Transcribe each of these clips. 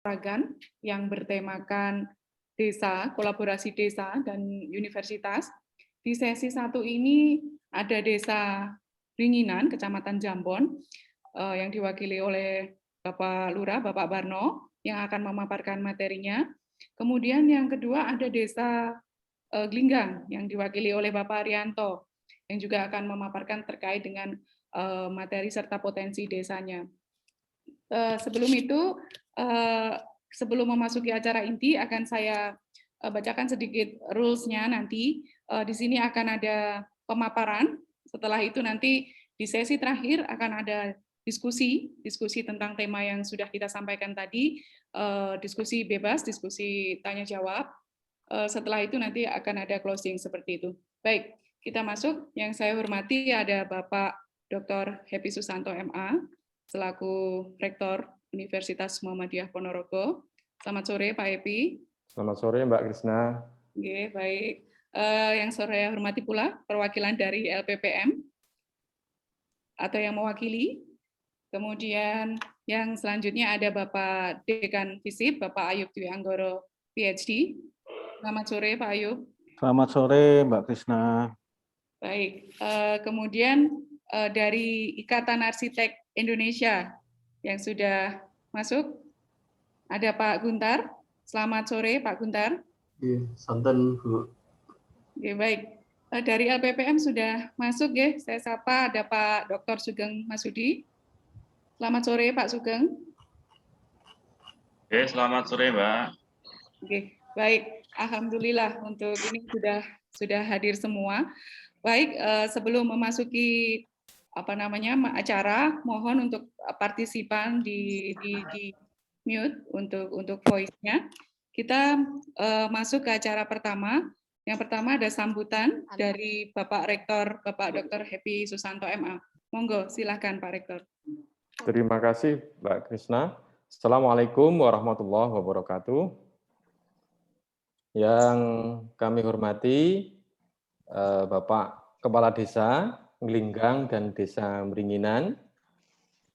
Ragan yang bertemakan desa, kolaborasi desa dan universitas. Di sesi 1 ini ada desa Ringinan, Kecamatan Jambon, yang diwakili oleh Bapak Lurah, Bapak Barno, yang akan memaparkan materinya. Kemudian yang kedua ada desa Glinggang, yang diwakili oleh Bapak Arianto, yang juga akan memaparkan terkait dengan materi serta potensi desanya. Sebelum itu, sebelum memasuki acara inti, akan saya bacakan sedikit rules-nya nanti. Di sini akan ada pemaparan, setelah itu nanti di sesi terakhir akan ada diskusi tentang tema yang sudah kita sampaikan tadi, diskusi bebas, diskusi tanya-jawab. Setelah itu nanti akan ada closing seperti itu. Baik, kita masuk. Yang saya hormati ada Bapak Dr. Happy Susanto MA, selaku Rektor Universitas Muhammadiyah Ponorogo. Selamat sore Pak Happy. Selamat sore Mbak Krisna. Oke, baik. Yang saya hormati pula perwakilan dari LPPM atau yang mewakili. Kemudian yang selanjutnya ada Bapak Dekan FISIP, Bapak Ayub Dwi Anggoro, PhD. Selamat sore Pak Ayub. Selamat sore Mbak Krisna. Baik, kemudian dari Ikatan Arsitek Indonesia yang sudah masuk, ada Pak Guntar. Selamat sore Pak Guntar. Iya, santan Bu. Oke, baik. Dari LPPM sudah masuk ya, saya sapa ada Pak Dr. Sugeng Masudi. Selamat sore Pak Sugeng. Oke, selamat sore Mbak. Oke, baik. Alhamdulillah untuk ini sudah hadir semua. Baik, sebelum memasuki acara, mohon untuk partisipan di mute untuk voice-nya. Kita masuk ke acara pertama. Yang pertama ada sambutan dari Bapak Rektor, Bapak Dr. Happy Susanto MA. Monggo, silakan Pak Rektor. Terima kasih Mbak Krisna. Assalamualaikum warahmatullahi wabarakatuh. Yang kami hormati Bapak Kepala Desa Glinggang dan Desa Meringinan.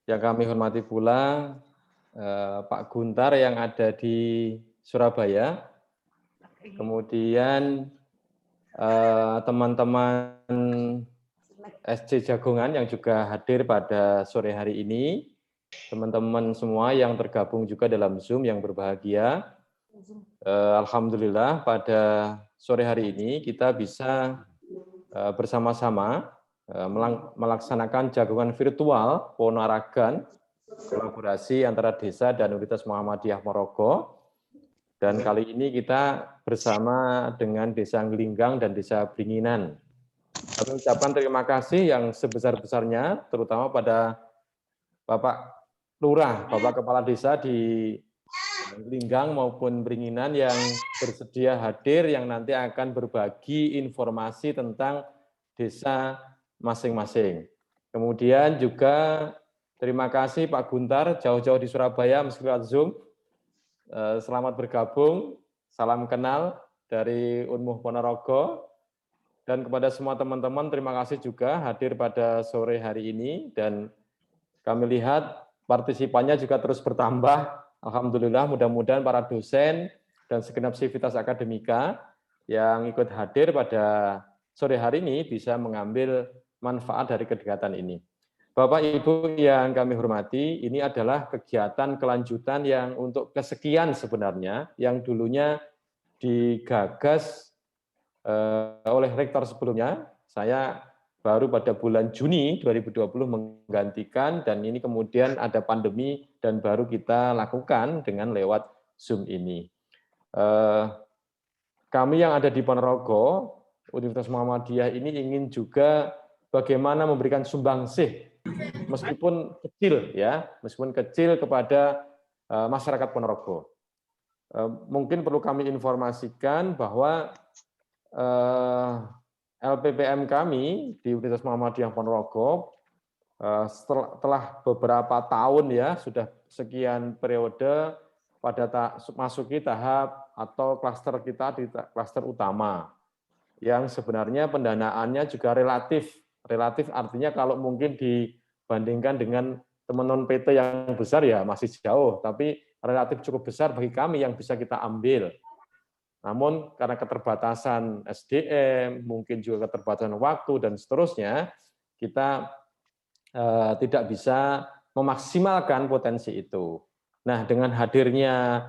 Yang kami hormati pula Pak Guntar yang ada di Surabaya. Kemudian teman-teman SC Jagongan yang juga hadir pada sore hari ini. Teman-teman semua yang tergabung juga dalam Zoom yang berbahagia. Alhamdulillah pada sore hari ini kita bisa bersama-sama melaksanakan jagongan virtual Ponorogo, kolaborasi antara desa dan Universitas Muhammadiyah Ponorogo. Dan kali ini kita bersama dengan Desa Glinggang dan Desa Bringinan. Kami ucapkan terima kasih yang sebesar-besarnya, terutama pada Bapak Lurah, Bapak Kepala Desa di Glinggang maupun Bringinan yang bersedia hadir, yang nanti akan berbagi informasi tentang desa masing-masing. Kemudian juga terima kasih Pak Guntar, jauh-jauh di Surabaya meski lewat Zoom. Selamat bergabung, salam kenal dari Unmuh Ponorogo. Dan kepada semua teman-teman, terima kasih juga hadir pada sore hari ini. Dan kami lihat partisipannya juga terus bertambah. Alhamdulillah, mudah-mudahan para dosen dan segenap sivitas akademika yang ikut hadir pada sore hari ini bisa mengambil manfaat dari kegiatan ini. Bapak Ibu yang kami hormati, ini adalah kegiatan kelanjutan yang untuk kesekian sebenarnya, yang dulunya digagas oleh rektor sebelumnya. Saya baru pada bulan Juni 2020 menggantikan, dan ini kemudian ada pandemi dan baru kita lakukan dengan lewat Zoom ini. Kami yang ada di Ponorogo, Universitas Muhammadiyah ini ingin juga bagaimana memberikan sumbangsih meskipun kecil ya, meskipun kecil kepada masyarakat Ponorogo. Mungkin perlu kami informasikan bahwa LPPM kami di Universitas Muhammadiyah Ponorogo setelah beberapa tahun ya, sudah sekian periode pada masuki tahap atau klaster kita di klaster utama, yang sebenarnya pendanaannya juga relatif artinya kalau mungkin dibandingkan dengan teman-teman PT yang besar ya masih jauh, tapi relatif cukup besar bagi kami yang bisa kita ambil. Namun karena keterbatasan SDM, mungkin juga keterbatasan waktu dan seterusnya, kita tidak bisa memaksimalkan potensi itu. Nah, dengan hadirnya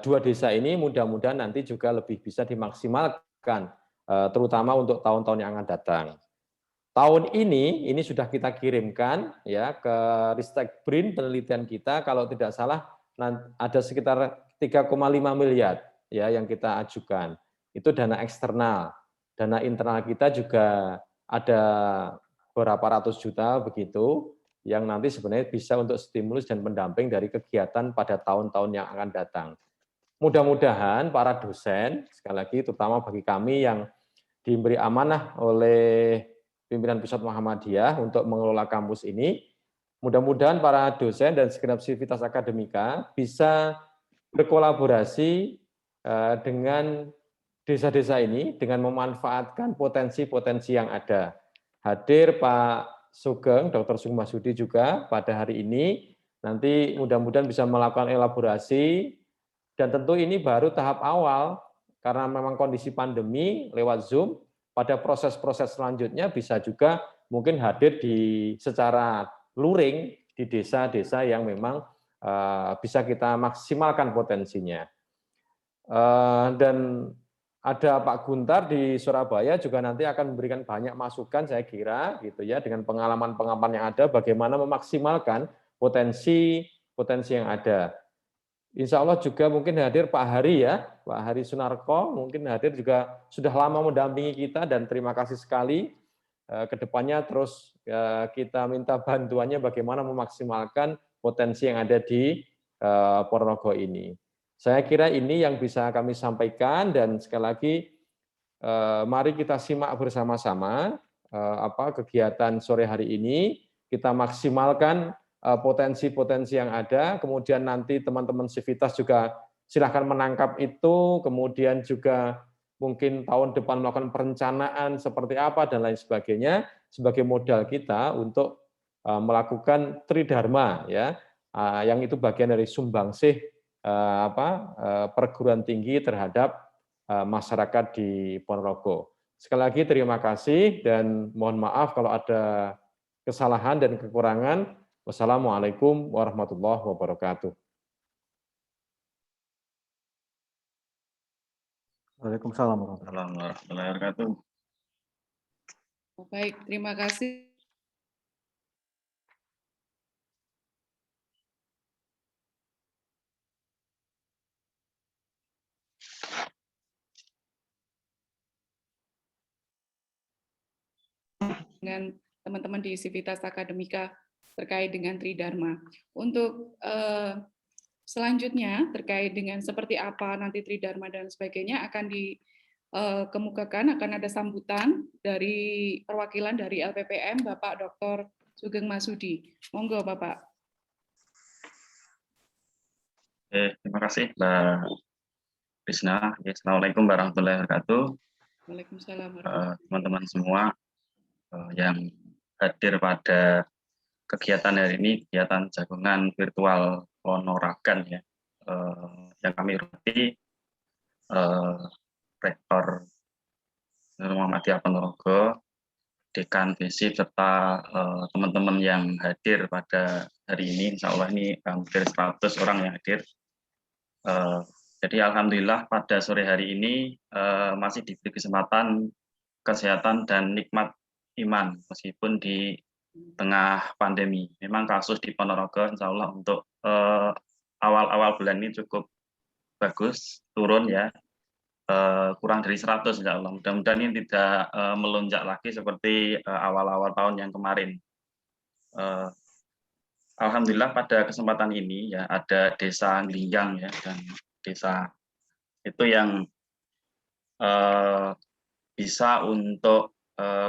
dua desa ini, mudah-mudahan nanti juga lebih bisa dimaksimalkan, terutama untuk tahun-tahun yang akan datang. Tahun ini sudah kita kirimkan ya ke Ristek BRIN penelitian kita, kalau tidak salah ada sekitar 3,5 miliar ya yang kita ajukan. Itu dana eksternal. Dana internal kita juga ada berapa ratus juta begitu yang nanti sebenarnya bisa untuk stimulus dan pendamping dari kegiatan pada tahun-tahun yang akan datang. Mudah-mudahan para dosen, sekali lagi terutama bagi kami yang diberi amanah oleh pimpinan Pusat Muhammadiyah untuk mengelola kampus ini, mudah-mudahan para dosen dan segenap sivitas akademika bisa berkolaborasi dengan desa-desa ini dengan memanfaatkan potensi-potensi yang ada. Hadir Pak Sugeng, Dr. Sugeng Masudi juga pada hari ini, nanti mudah-mudahan bisa melakukan elaborasi, dan tentu ini baru tahap awal, karena memang kondisi pandemi lewat Zoom, pada proses-proses selanjutnya bisa juga mungkin hadir secara luring di desa-desa yang memang bisa kita maksimalkan potensinya. Dan ada Pak Guntar di Surabaya juga nanti akan memberikan banyak masukan saya kira gitu ya, dengan pengalaman-pengalaman yang ada bagaimana memaksimalkan potensi yang ada. Insya Allah juga mungkin hadir Pak Hari ya, Pak Hari Sunarko mungkin hadir juga, sudah lama mendampingi kita dan terima kasih sekali. Kedepannya terus kita minta bantuannya bagaimana memaksimalkan potensi yang ada di Ponorogo ini. Saya kira ini yang bisa kami sampaikan, dan sekali lagi mari kita simak bersama-sama kegiatan sore hari ini, kita maksimalkan potensi-potensi yang ada, kemudian nanti teman-teman sivitas juga silahkan menangkap itu, kemudian juga mungkin tahun depan melakukan perencanaan seperti apa dan lain sebagainya sebagai modal kita untuk melakukan tridharma ya, yang itu bagian dari sumbangsih perguruan tinggi terhadap masyarakat di Ponorogo. Sekali lagi terima kasih dan mohon maaf kalau ada kesalahan dan kekurangan. Wassalamualaikum warahmatullahi wabarakatuh. Waalaikumsalam warahmatullahi wabarakatuh. Baik, terima kasih. Dengan teman-teman di Sivitas Akademika terkait dengan Tridharma. Untuk selanjutnya terkait dengan seperti apa nanti Tridharma dan sebagainya akan dikemukakan, akan ada sambutan dari perwakilan dari LPPM Bapak Dr. Sugeng Masudi. Monggo Bapak. Terima kasih Mbak Krisna. Assalamualaikum warahmatullahi wabarakatuh. Waalaikumsalam teman-teman semua yang hadir pada kegiatan hari ini, kegiatan jagungan virtual Ponorogan ya, yang kami hormati Rektor Muhammadiyah Ponorogo, Dekan FISIP, serta teman-teman yang hadir pada hari ini. Insya Allah ini hampir 100 orang yang hadir. Jadi alhamdulillah pada sore hari ini masih diberi kesempatan kesehatan dan nikmat iman meskipun di tengah pandemi. Memang kasus di Ponorogo insya Allah untuk awal-awal bulan ini cukup bagus, turun ya, kurang dari 100 insya Allah. Mudah-mudahan ini tidak melonjak lagi seperti awal-awal tahun yang kemarin. Alhamdulillah pada kesempatan ini ya ada Desa Nglinggang ya, dan desa itu yang bisa untuk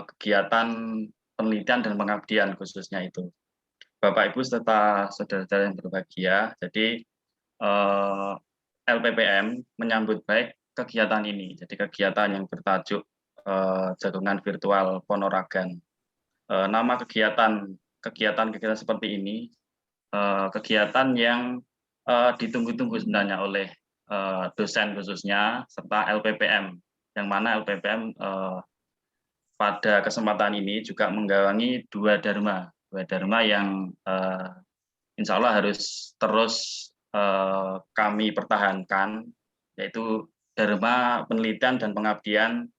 kegiatan penelitian dan pengabdian khususnya itu. Bapak Ibu serta saudara-saudara yang berbahagia, jadi LPPM menyambut baik kegiatan ini. Jadi kegiatan yang bertajuk jagungan virtual Ponorogan. Nama kegiatan seperti ini kegiatan yang ditunggu-tunggu sebenarnya oleh dosen khususnya serta LPPM, yang mana LPPM pada kesempatan ini juga menggawangi dua dharma yang insya Allah harus terus kami pertahankan, yaitu dharma penelitian dan pengabdian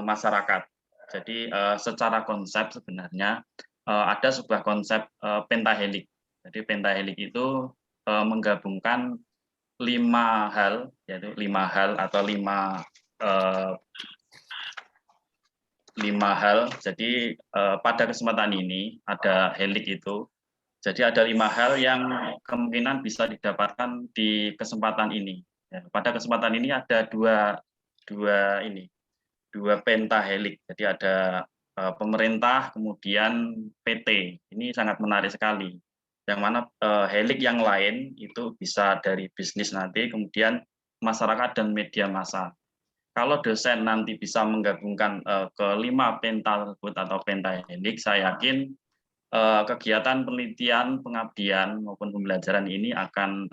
masyarakat. Jadi secara konsep sebenarnya ada sebuah konsep pentahelik. Jadi pentahelik itu menggabungkan 5 hal, yaitu 5 hal atau 5 hal. Jadi pada kesempatan ini ada helik itu. Jadi ada 5 hal yang kemungkinan bisa didapatkan di kesempatan ini. Ya, pada kesempatan ini ada dua pentahelik. Jadi ada pemerintah, kemudian PT. Ini sangat menarik sekali. Yang mana helik yang lain itu bisa dari bisnis nanti, kemudian masyarakat dan media massa. Kalau dosen nanti bisa menggabungkan ke-5 penta tersebut atau pentahelik, saya yakin kegiatan penelitian, pengabdian maupun pembelajaran ini akan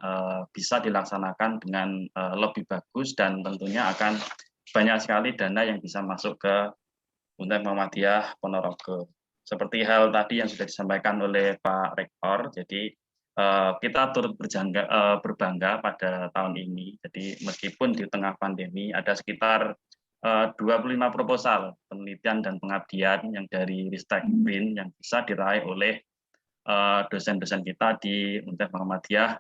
bisa dilaksanakan dengan lebih bagus dan tentunya akan banyak sekali dana yang bisa masuk ke Untek Muhammadiyah Ponorogo. Seperti hal tadi yang sudah disampaikan oleh Pak Rektor, jadi kita turut berbangga pada tahun ini. Jadi meskipun di tengah pandemi ada sekitar 25 proposal penelitian dan pengabdian yang dari Ristek BRIN yang bisa diraih oleh dosen-dosen kita di Untek Muhammadiyah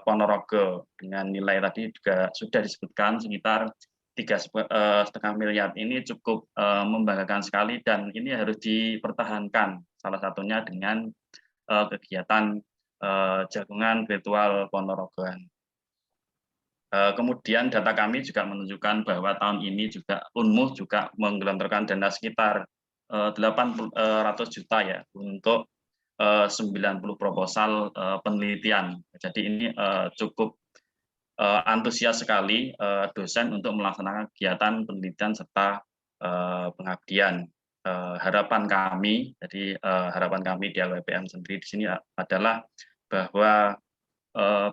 Ponorogo dengan nilai tadi juga sudah disebutkan sekitar 3,5 miliar. Ini cukup membanggakan sekali dan ini harus dipertahankan, salah satunya dengan kegiatan jagungan virtual Ponorogoan. Kemudian data kami juga menunjukkan bahwa tahun ini juga Unmuh juga menggelontorkan dana sekitar 800 juta ya untuk 90 proposal penelitian. Jadi ini cukup antusias sekali dosen untuk melaksanakan kegiatan penelitian serta pengabdian. Harapan kami, jadi harapan kami di LPPM sendiri di sini adalah bahwa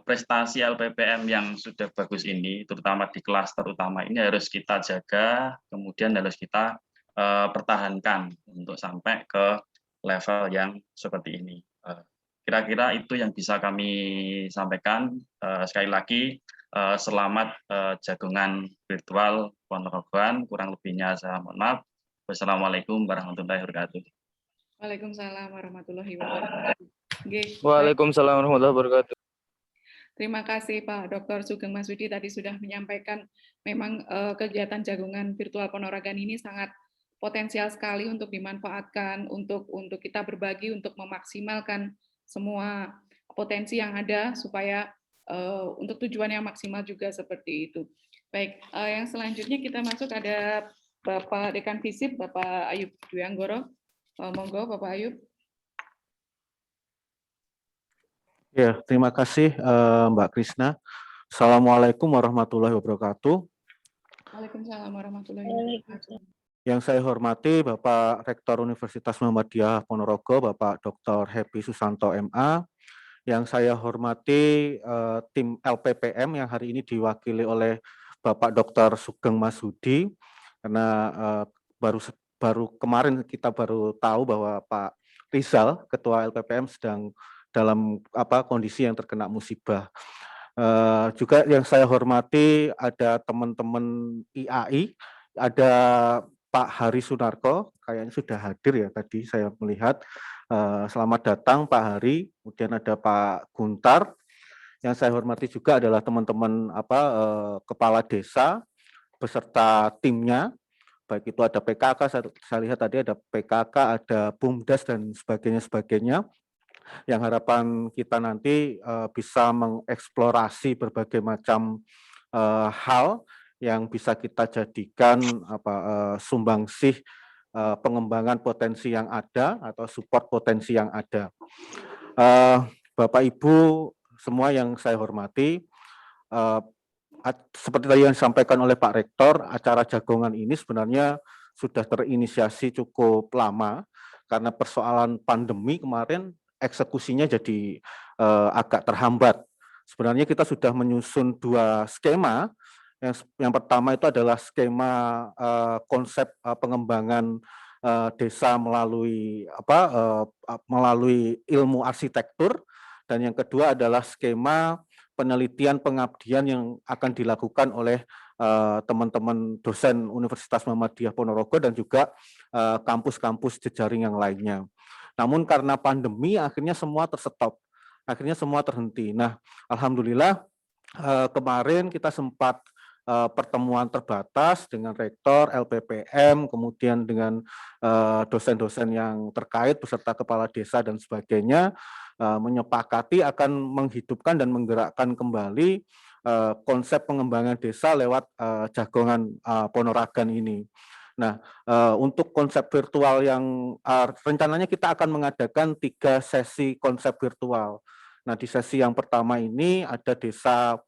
prestasi LPPM yang sudah bagus ini, terutama di klaster utama ini harus kita jaga, kemudian harus kita pertahankan untuk sampai ke level yang seperti ini. Kira-kira itu yang bisa kami sampaikan. Sekali lagi, selamat jagungan virtual Ponorogoan. Kurang lebihnya saya mohon maaf. Wassalamualaikum warahmatullahi wabarakatuh. Waalaikumsalam warahmatullahi wabarakatuh. Waalaikumsalam warahmatullahi wabarakatuh. Terima kasih Pak Dr. Sugeng Masudi tadi sudah menyampaikan memang kegiatan jagungan virtual Ponorogan ini sangat potensial sekali untuk dimanfaatkan, untuk kita berbagi, untuk memaksimalkan semua potensi yang ada supaya untuk tujuan yang maksimal juga seperti itu. Baik, yang selanjutnya kita masuk ada Bapak Dekan Visip, Bapak Ayub Dwi Anggoro. Monggo Bapak Ayub. Ya, terima kasih Mbak Krisna. Assalamualaikum warahmatullahi wabarakatuh. Waalaikumsalam warahmatullahi wabarakatuh. Yang saya hormati Bapak Rektor Universitas Muhammadiyah Ponorogo, Bapak Dr. Happy Susanto MA. Yang saya hormati tim LPPM yang hari ini diwakili oleh Bapak Dr. Sugeng Masudi, karena baru kemarin kita baru tahu bahwa Pak Rizal, Ketua LPPM, sedang dalam kondisi yang terkena musibah. Juga yang saya hormati ada teman-teman IAI, ada Pak Hari Sunarko, kayaknya sudah hadir ya tadi saya melihat. Selamat datang Pak Hari. Kemudian ada Pak Guntar. Yang saya hormati juga adalah teman-teman kepala desa beserta timnya. Baik itu ada PKK, saya lihat tadi ada PKK, ada BUMDes dan sebagainya. Yang harapan kita nanti bisa mengeksplorasi berbagai macam hal yang bisa kita jadikan sumbangsih pengembangan potensi yang ada atau support potensi yang ada. Bapak Ibu semua yang saya hormati, seperti tadi yang disampaikan oleh Pak Rektor, acara jagongan ini sebenarnya sudah terinisiasi cukup lama karena persoalan pandemi kemarin eksekusinya jadi agak terhambat. sebenarnya kita sudah menyusun 2 skema. Yang pertama itu adalah skema konsep pengembangan desa melalui melalui ilmu arsitektur, dan yang kedua adalah skema penelitian pengabdian yang akan dilakukan oleh teman-teman dosen Universitas Muhammadiyah Ponorogo dan juga kampus-kampus jejaring yang lainnya. Namun karena pandemi akhirnya semua terstop, akhirnya semua terhenti. Nah, alhamdulillah kemarin kita sempat pertemuan terbatas dengan rektor, LPPM, kemudian dengan dosen-dosen yang terkait beserta kepala desa dan sebagainya, menyepakati akan menghidupkan dan menggerakkan kembali konsep pengembangan desa lewat jagongan Ponorogan ini. Nah, untuk konsep virtual yang rencananya kita akan mengadakan 3 sesi konsep virtual. Nah, di sesi yang pertama ini ada desa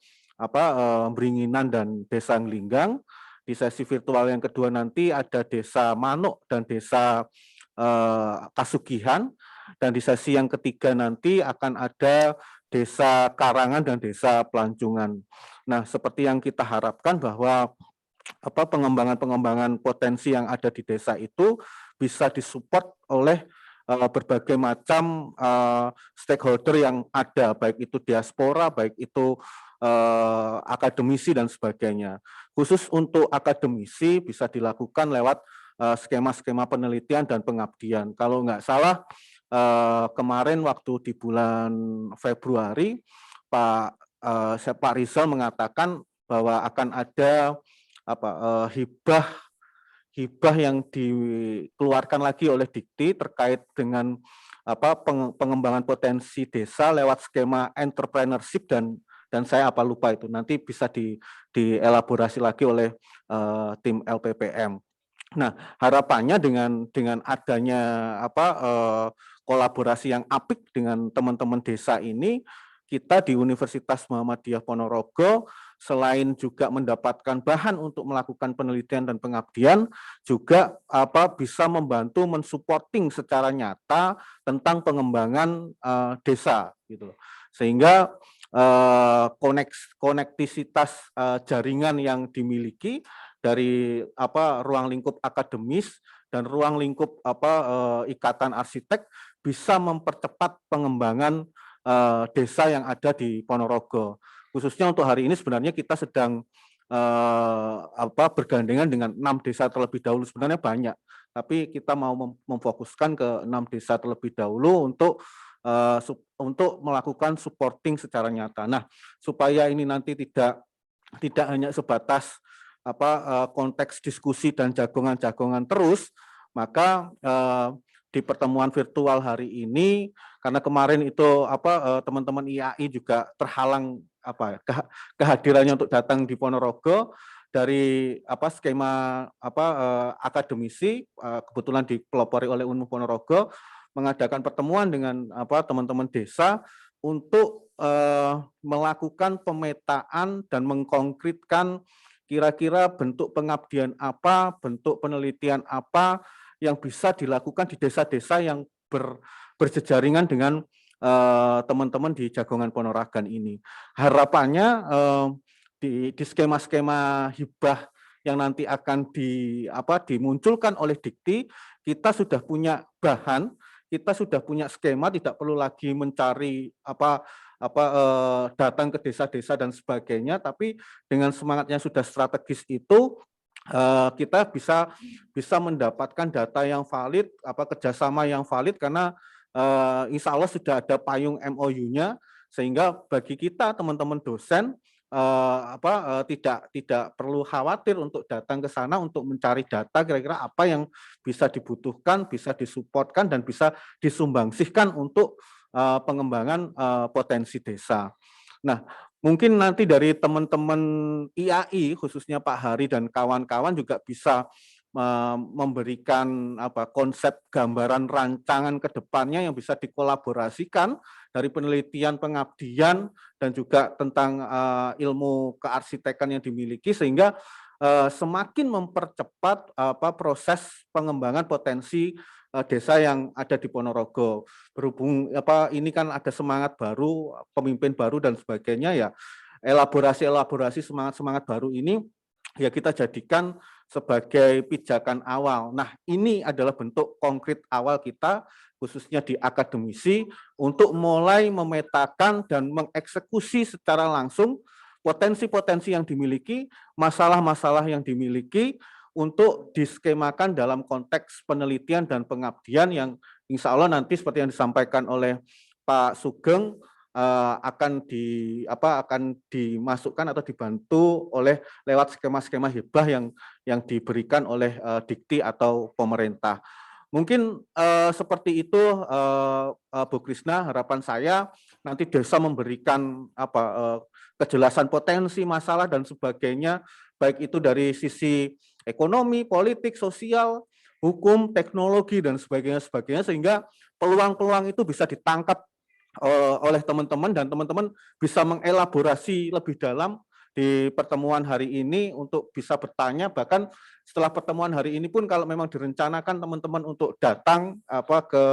Beringinan dan desa Nglinggang. Di sesi virtual yang kedua nanti ada desa Manuk dan desa Kasugihan. Dan di sesi yang ketiga nanti akan ada desa Karangan dan desa Pelancongan. Nah, seperti yang kita harapkan bahwa pengembangan potensi yang ada di desa itu bisa disupport oleh berbagai macam stakeholder yang ada, baik itu diaspora, baik itu akademisi dan sebagainya. Khusus untuk akademisi bisa dilakukan lewat skema-skema penelitian dan pengabdian. Kalau nggak salah kemarin waktu di bulan Februari Pak Rizal mengatakan bahwa akan ada hibah yang dikeluarkan lagi oleh Dikti terkait dengan pengembangan potensi desa lewat skema entrepreneurship dan saya lupa itu, nanti bisa dielaborasi lagi oleh tim LPPM. Nah, harapannya dengan adanya kolaborasi yang apik dengan teman-teman desa ini, kita di Universitas Muhammadiyah Ponorogo selain juga mendapatkan bahan untuk melakukan penelitian dan pengabdian, juga bisa membantu mensupporting secara nyata tentang pengembangan desa gitu. Sehingga konektisitas jaringan yang dimiliki dari ruang lingkup akademis dan ruang lingkup ikatan arsitek bisa mempercepat pengembangan desa yang ada di Ponorogo. Khususnya untuk hari ini sebenarnya kita sedang bergandengan dengan 6 desa terlebih dahulu, sebenarnya banyak, tapi kita mau memfokuskan ke 6 desa terlebih dahulu untuk melakukan supporting secara nyata. Nah, supaya ini nanti tidak hanya sebatas konteks diskusi dan jagongan-jagongan terus, maka di pertemuan virtual hari ini, karena kemarin itu teman-teman IAI juga terhalang kehadirannya untuk datang di Ponorogo dari skema akademisi, kebetulan dipelopori oleh UNMU Ponorogo, mengadakan pertemuan dengan teman-teman desa untuk melakukan pemetaan dan mengkonkretkan kira-kira bentuk pengabdian apa, bentuk penelitian apa yang bisa dilakukan di desa-desa yang berjejaringan dengan teman-teman di jagongan Ponorogan ini. Harapannya di skema-skema hibah yang nanti akan dimunculkan oleh Dikti, kita sudah punya bahan, kita sudah punya skema, tidak perlu lagi mencari datang ke desa-desa dan sebagainya, tapi dengan semangatnya sudah strategis itu kita bisa mendapatkan data yang valid, kerjasama yang valid, karena insya Allah sudah ada payung MOU-nya, sehingga bagi kita teman-teman dosen tidak perlu khawatir untuk datang ke sana untuk mencari data kira-kira apa yang bisa dibutuhkan, bisa disupportkan dan bisa disumbangsihkan untuk pengembangan potensi desa. Nah, mungkin nanti dari teman-teman IAI khususnya Pak Hari dan kawan-kawan juga bisa memberikan konsep gambaran rancangan ke depannya yang bisa dikolaborasikan dari penelitian pengabdian dan juga tentang ilmu kearsitekan yang dimiliki, sehingga semakin mempercepat proses pengembangan potensi desa yang ada di Ponorogo. Berhubung ini kan ada semangat baru, pemimpin baru dan sebagainya, ya elaborasi semangat baru ini ya kita jadikan sebagai pijakan awal. Nah, ini adalah bentuk konkret awal kita khususnya di akademisi untuk mulai memetakan dan mengeksekusi secara langsung potensi-potensi yang dimiliki, masalah-masalah yang dimiliki, untuk diskemakan dalam konteks penelitian dan pengabdian yang insya Allah nanti seperti yang disampaikan oleh Pak Sugeng akan dimasukkan atau dibantu oleh lewat skema-skema hibah yang diberikan oleh Dikti atau pemerintah. Mungkin seperti itu Bu Krisna, harapan saya nanti desa memberikan kejelasan potensi, masalah dan sebagainya, baik itu dari sisi ekonomi, politik, sosial, hukum, teknologi dan sebagainya, sehingga peluang-peluang itu bisa ditangkap oleh teman-teman dan teman-teman bisa mengelaborasi lebih dalam di pertemuan hari ini untuk bisa bertanya. Bahkan setelah pertemuan hari ini pun kalau memang direncanakan teman-teman untuk datang ke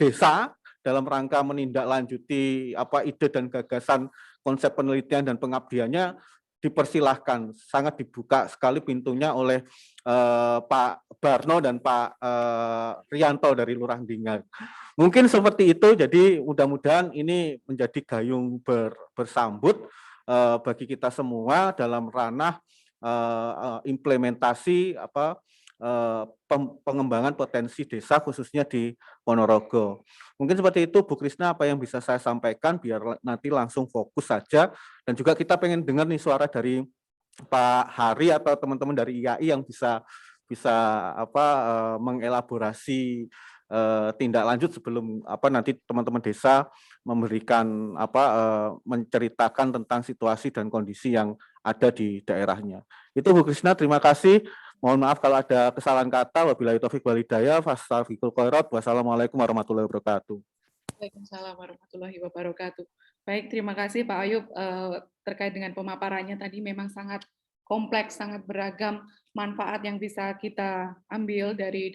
desa dalam rangka menindaklanjuti ide dan gagasan konsep penelitian dan pengabdiannya, dipersilahkan, sangat dibuka sekali pintunya oleh Pak Barno dan Pak Rianto dari Lurah Dingan. Mungkin seperti itu, jadi mudah-mudahan ini menjadi gayung bersambut bagi kita semua dalam ranah implementasi pengembangan potensi desa khususnya di Ponorogo. Mungkin seperti itu Bu Krisna apa yang bisa saya sampaikan, biar nanti langsung fokus saja, dan juga kita pengen dengar nih suara dari Pak Hari atau teman-teman dari IAI yang bisa mengelaborasi tindak lanjut sebelum nanti teman-teman desa memberikan menceritakan tentang situasi dan kondisi yang ada di daerahnya. Itu Bu Krisna, terima kasih. Mohon maaf kalau ada kesalahan kata. Wabillahi taufiq wal hidayah. Wassalamualaikum warahmatullahi wabarakatuh. Waalaikumsalam warahmatullahi wabarakatuh. Baik, terima kasih Pak Ayub terkait dengan pemaparannya tadi, memang sangat kompleks, sangat beragam manfaat yang bisa kita ambil dari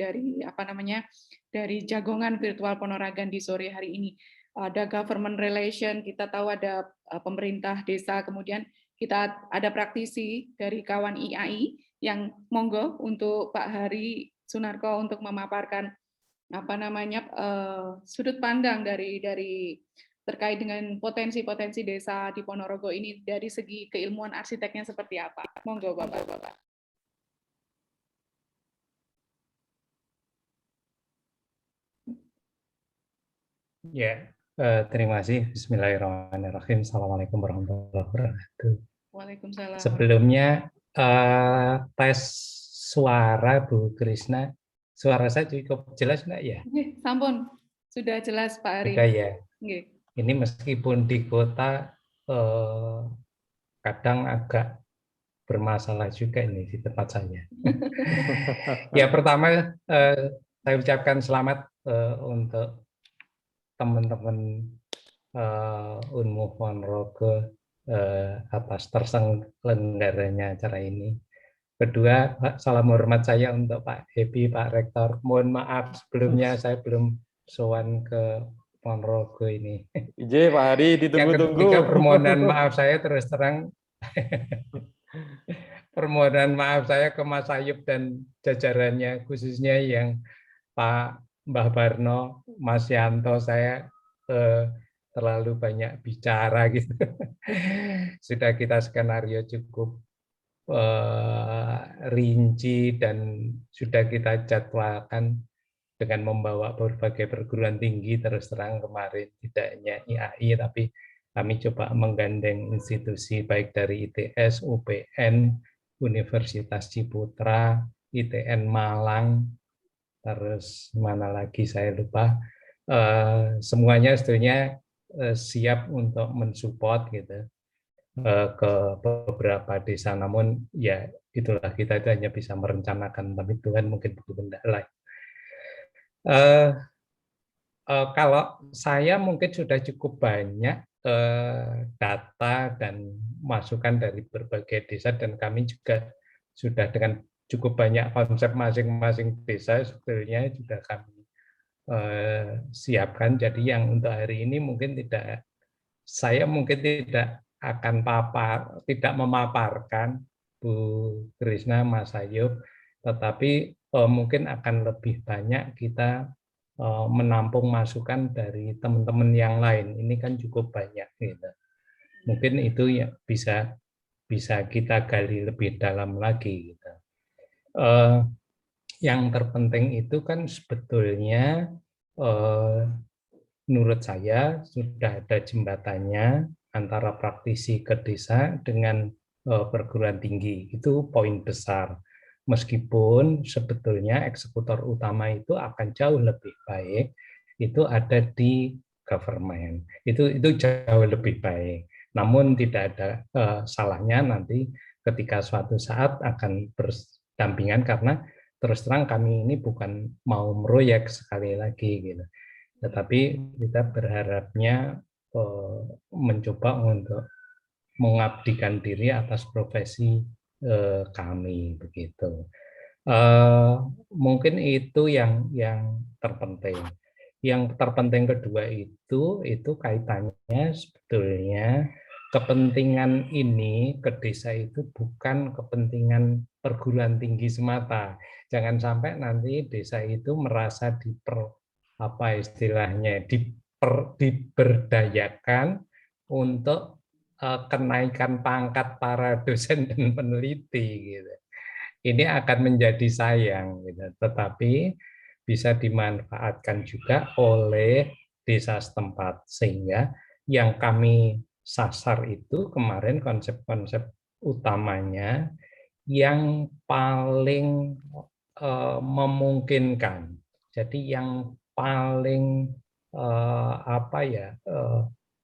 jagongan virtual Ponorogan di sore hari ini. Ada government relation, kita tahu ada pemerintah desa, kemudian kita ada praktisi dari kawan IAI yang monggo untuk Pak Hari Sunarko untuk memaparkan sudut pandang dari terkait dengan potensi-potensi desa di Ponorogo ini dari segi keilmuan arsiteknya seperti apa. Monggo Bapak. Ya, terima kasih. Bismillahirrahmanirrahim. Assalamualaikum warahmatullahi wabarakatuh. Waalaikumsalam. Sebelumnya tes suara Bu Krisna, suara saya cukup jelas enggak ya? Sampun, sudah jelas Pak Ari. Sudah ya. Nggih. Ini meskipun di kota kadang agak bermasalah juga ini di tempat saya. Ya, pertama saya ucapkan selamat untuk teman-teman Unmuh Ponorogo atas terselenggaranya acara ini. Kedua, salam hormat saya untuk Pak Happy, Pak Rektor. Mohon maaf sebelumnya saya belum sowan ke Ponorogo ini. Ije Pak Hari, ditunggu-tunggu. Yang ketiga, permohonan maaf saya terus terang. Permohonan maaf saya ke Mas Ayub dan jajarannya, khususnya yang Pak Mbah Barno, Mas Yanto, saya terlalu banyak bicara gitu. Sudah kita skenario cukup rinci dan sudah kita jadwalkan dengan membawa berbagai perguruan tinggi. Terus terang kemarin tidak hanya IAI, tapi kami coba menggandeng institusi baik dari ITS, UPN, Universitas Ciputra, ITN Malang, terus mana lagi saya lupa. Semuanya sebetulnya siap untuk mensupport gitu ke beberapa desa. Namun ya itulah, kita itu hanya bisa merencanakan, tapi Tuhan mungkin butuh benda lain. Kalau saya mungkin sudah cukup banyak data dan masukan dari berbagai desa, dan kami juga sudah dengan cukup banyak konsep masing-masing desa sebetulnya sudah kami siapkan. Jadi yang untuk hari ini mungkin saya mungkin tidak akan tidak memaparkan Bu Krishna, Mas Ayub, tetapi mungkin akan lebih banyak kita menampung masukan dari teman-teman yang lain. Ini kan cukup banyak gitu. Mungkin itu ya bisa kita gali lebih dalam lagi gitu. Yang terpenting itu kan sebetulnya menurut saya sudah ada jembatannya antara praktisi ke desa dengan perguruan tinggi. Itu poin besar. Meskipun sebetulnya eksekutor utama itu akan jauh lebih baik, itu ada di government. Itu jauh lebih baik. Namun tidak ada salahnya nanti ketika suatu saat akan berdampingan, karena terus terang kami ini bukan mau meroyek sekali lagi gitu. Tetapi kita berharapnya mencoba untuk mengabdikan diri atas profesi kami begitu. Mungkin itu yang terpenting. Yang terpenting kedua itu kaitannya sebetulnya kepentingan ini ke desa itu bukan kepentingan perguruan tinggi semata. Jangan sampai nanti desa itu merasa diberdayakan untuk kenaikan pangkat para dosen dan peneliti gitu. Ini akan menjadi sayang gitu. Tetapi bisa dimanfaatkan juga oleh desa setempat, sehingga yang kami sasar itu kemarin konsep-konsep utamanya yang paling memungkinkan. Jadi yang paling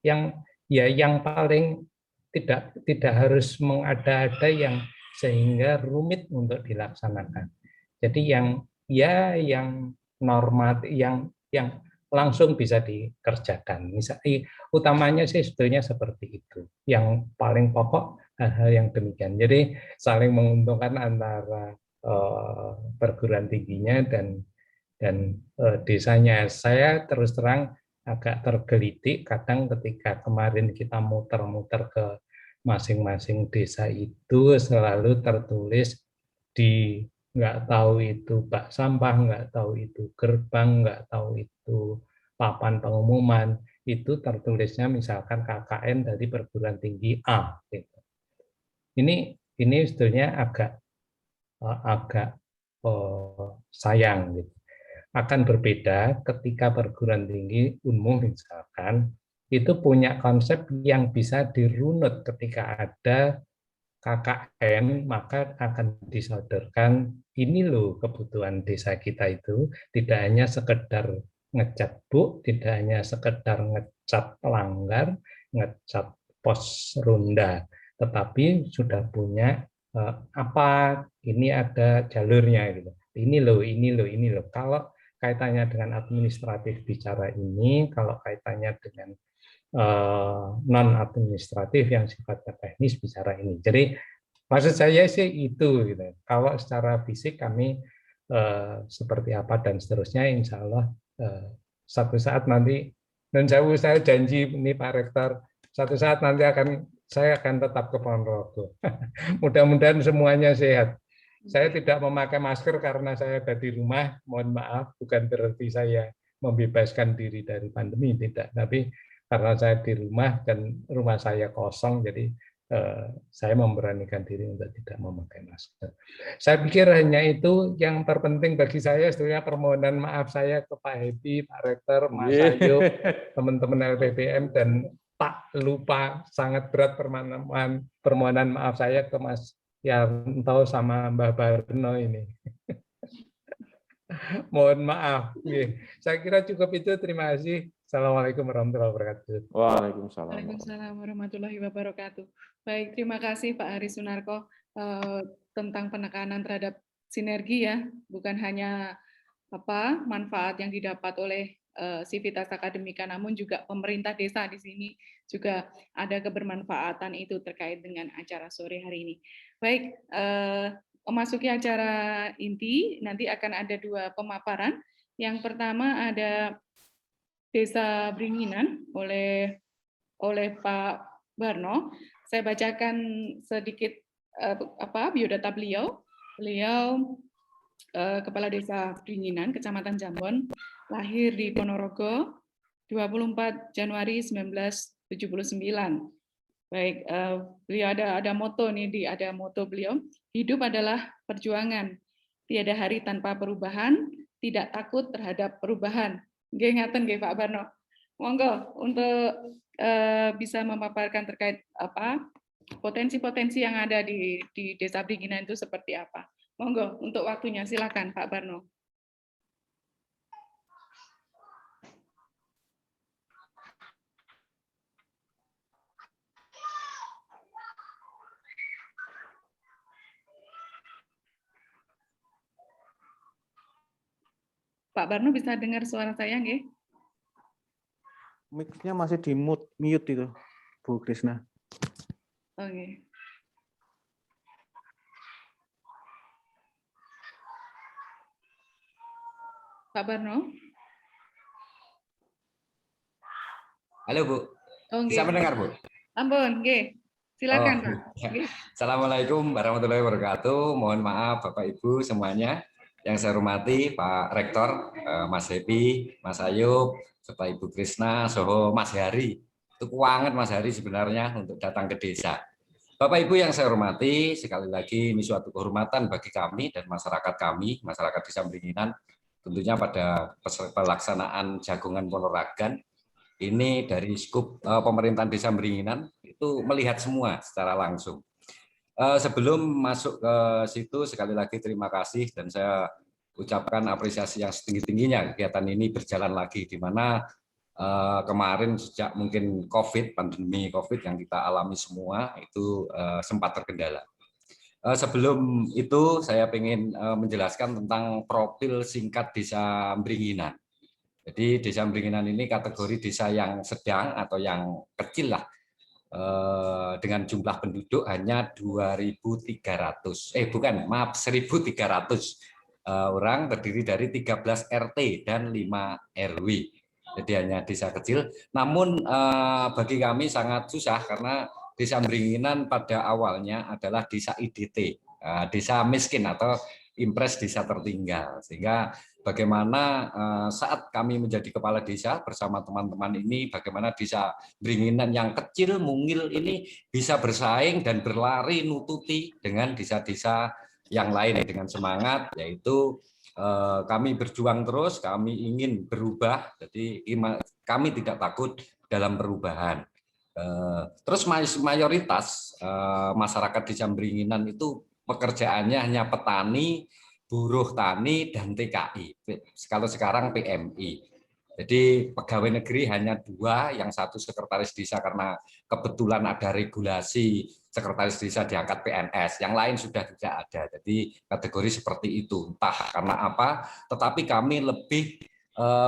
yang paling tidak harus mengada-ada yang sehingga rumit untuk dilaksanakan. Jadi yang normatif, yang langsung bisa dikerjakan. Misalnya utamanya sih sebetulnya seperti itu. Yang paling pokok hal-hal yang demikian. Jadi saling menguntungkan antara perguruan tingginya dan desanya. Saya terus terang agak tergelitik kadang ketika kemarin kita muter-muter ke masing-masing desa itu selalu tertulis di nggak tahu itu bak sampah, nggak tahu itu gerbang, nggak tahu itu papan pengumuman, itu tertulisnya misalkan KKN dari perguruan tinggi A. Gitu. Ini sebetulnya agak sayang gitu. Akan berbeda ketika perguruan tinggi umum misalkan itu punya konsep yang bisa dirunut. Ketika ada KKN maka akan disodorkan ini loh kebutuhan desa kita itu, tidak hanya sekedar ngecat buk, tidak hanya sekedar ngecat pelanggar, ngecat pos ronda, tetapi sudah punya apa ini ada jalurnya gitu. Ini loh. Kalau kaitannya dengan administratif bicara ini, kalau kaitannya dengan non administratif yang sifatnya teknis bicara ini. Jadi maksud saya sih itu gitu. Kalau secara fisik kami seperti apa dan seterusnya, insya Allah satu saat nanti, dan saya janji ini Pak Rektor, satu saat nanti saya akan tetap ke Ponorogo. Mudah-mudahan semuanya sehat. Saya tidak memakai masker karena saya ada di rumah, mohon maaf, bukan berarti saya membebaskan diri dari pandemi, tidak. Tapi karena saya di rumah dan rumah saya kosong, jadi saya memberanikan diri untuk tidak memakai masker. Saya pikir hanya itu yang terpenting bagi saya. Sebetulnya permohonan maaf saya ke Pak Happy, Pak Rektor, Mas Ayub, teman-teman LPPM, dan tak lupa sangat berat permohonan maaf saya ke Mas Yanto sama Mbah Barno ini. Mohon maaf. Saya kira cukup itu. Terima kasih. Assalamualaikum warahmatullahi wabarakatuh. Waalaikumsalam. Waalaikumsalam warahmatullahi wabarakatuh. Baik, terima kasih Pak Ari Sunarko tentang penekanan terhadap sinergi ya, bukan hanya manfaat yang didapat oleh Civitas Akademika, namun juga pemerintah desa di sini juga ada kebermanfaatan itu terkait dengan acara sore hari ini. Baik, memasuki acara inti, nanti akan ada 2 pemaparan. Yang pertama ada Desa Beringinan oleh Pak Barno. Saya bacakan sedikit biodata beliau. Beliau Kepala Desa Beringinan, Kecamatan Jambon, lahir di Ponorogo 24 Januari 1979. Baik, beliau ada moto nih, ada moto beliau, hidup adalah perjuangan, tiada hari tanpa perubahan, tidak takut terhadap perubahan. Nggih ngaten nggih Pak Barno. Monggo untuk bisa memaparkan terkait potensi-potensi yang ada di Desa Beringinan itu seperti apa. Monggo untuk waktunya, silakan Pak Barno. Pak Barno bisa dengar suara saya nggih? Mic-nya masih di mute itu, Bu Krisna. Oke. Pak Barno? Halo Bu, bisa mendengar Bu? Ampun, nggih. Silakan Pak. Assalamualaikum warahmatullahi wabarakatuh. Mohon maaf Bapak Ibu semuanya. Yang saya hormati Pak Rektor, Mas Happy, Mas Ayub, serta Ibu Krisna, Soho, Mas Hari. Itu keuangan Mas Hari sebenarnya untuk datang ke desa. Bapak Ibu yang saya hormati, sekali lagi ini suatu kehormatan bagi kami dan masyarakat kami, masyarakat Desa Beringinan, tentunya pada pelaksanaan Jagongan Ponorogan. Ini dari skup pemerintahan Desa Beringinan itu melihat semua secara langsung. Sebelum masuk ke situ, sekali lagi terima kasih dan saya ucapkan apresiasi yang setinggi-tingginya kegiatan ini berjalan lagi, di mana kemarin sejak mungkin pandemi COVID yang kita alami semua itu sempat terkendala. Sebelum itu saya ingin menjelaskan tentang profil singkat Desa Beringinan. Jadi Desa Beringinan ini kategori desa yang sedang atau yang kecil lah, dengan jumlah penduduk hanya 1.300 orang, terdiri dari 13 RT dan 5 RW. Jadi hanya desa kecil. Namun bagi kami sangat susah karena Desa Beringinan pada awalnya adalah desa IDT, desa miskin atau impres desa tertinggal. Sehingga bagaimana saat kami menjadi kepala desa bersama teman-teman ini, bagaimana Desa Beringinan yang kecil mungil ini bisa bersaing dan berlari nututi dengan desa-desa yang lain dengan semangat, yaitu kami berjuang terus, kami ingin berubah, jadi kami tidak takut dalam perubahan. Terus mayoritas masyarakat Desa Beringinan itu pekerjaannya hanya petani, buruh tani, dan TKI. Kalau sekarang PMI. Jadi pegawai negeri hanya 2, yang satu sekretaris desa karena kebetulan ada regulasi sekretaris desa diangkat PNS, yang lain sudah tidak ada. Jadi kategori seperti itu, entah karena apa, tetapi kami lebih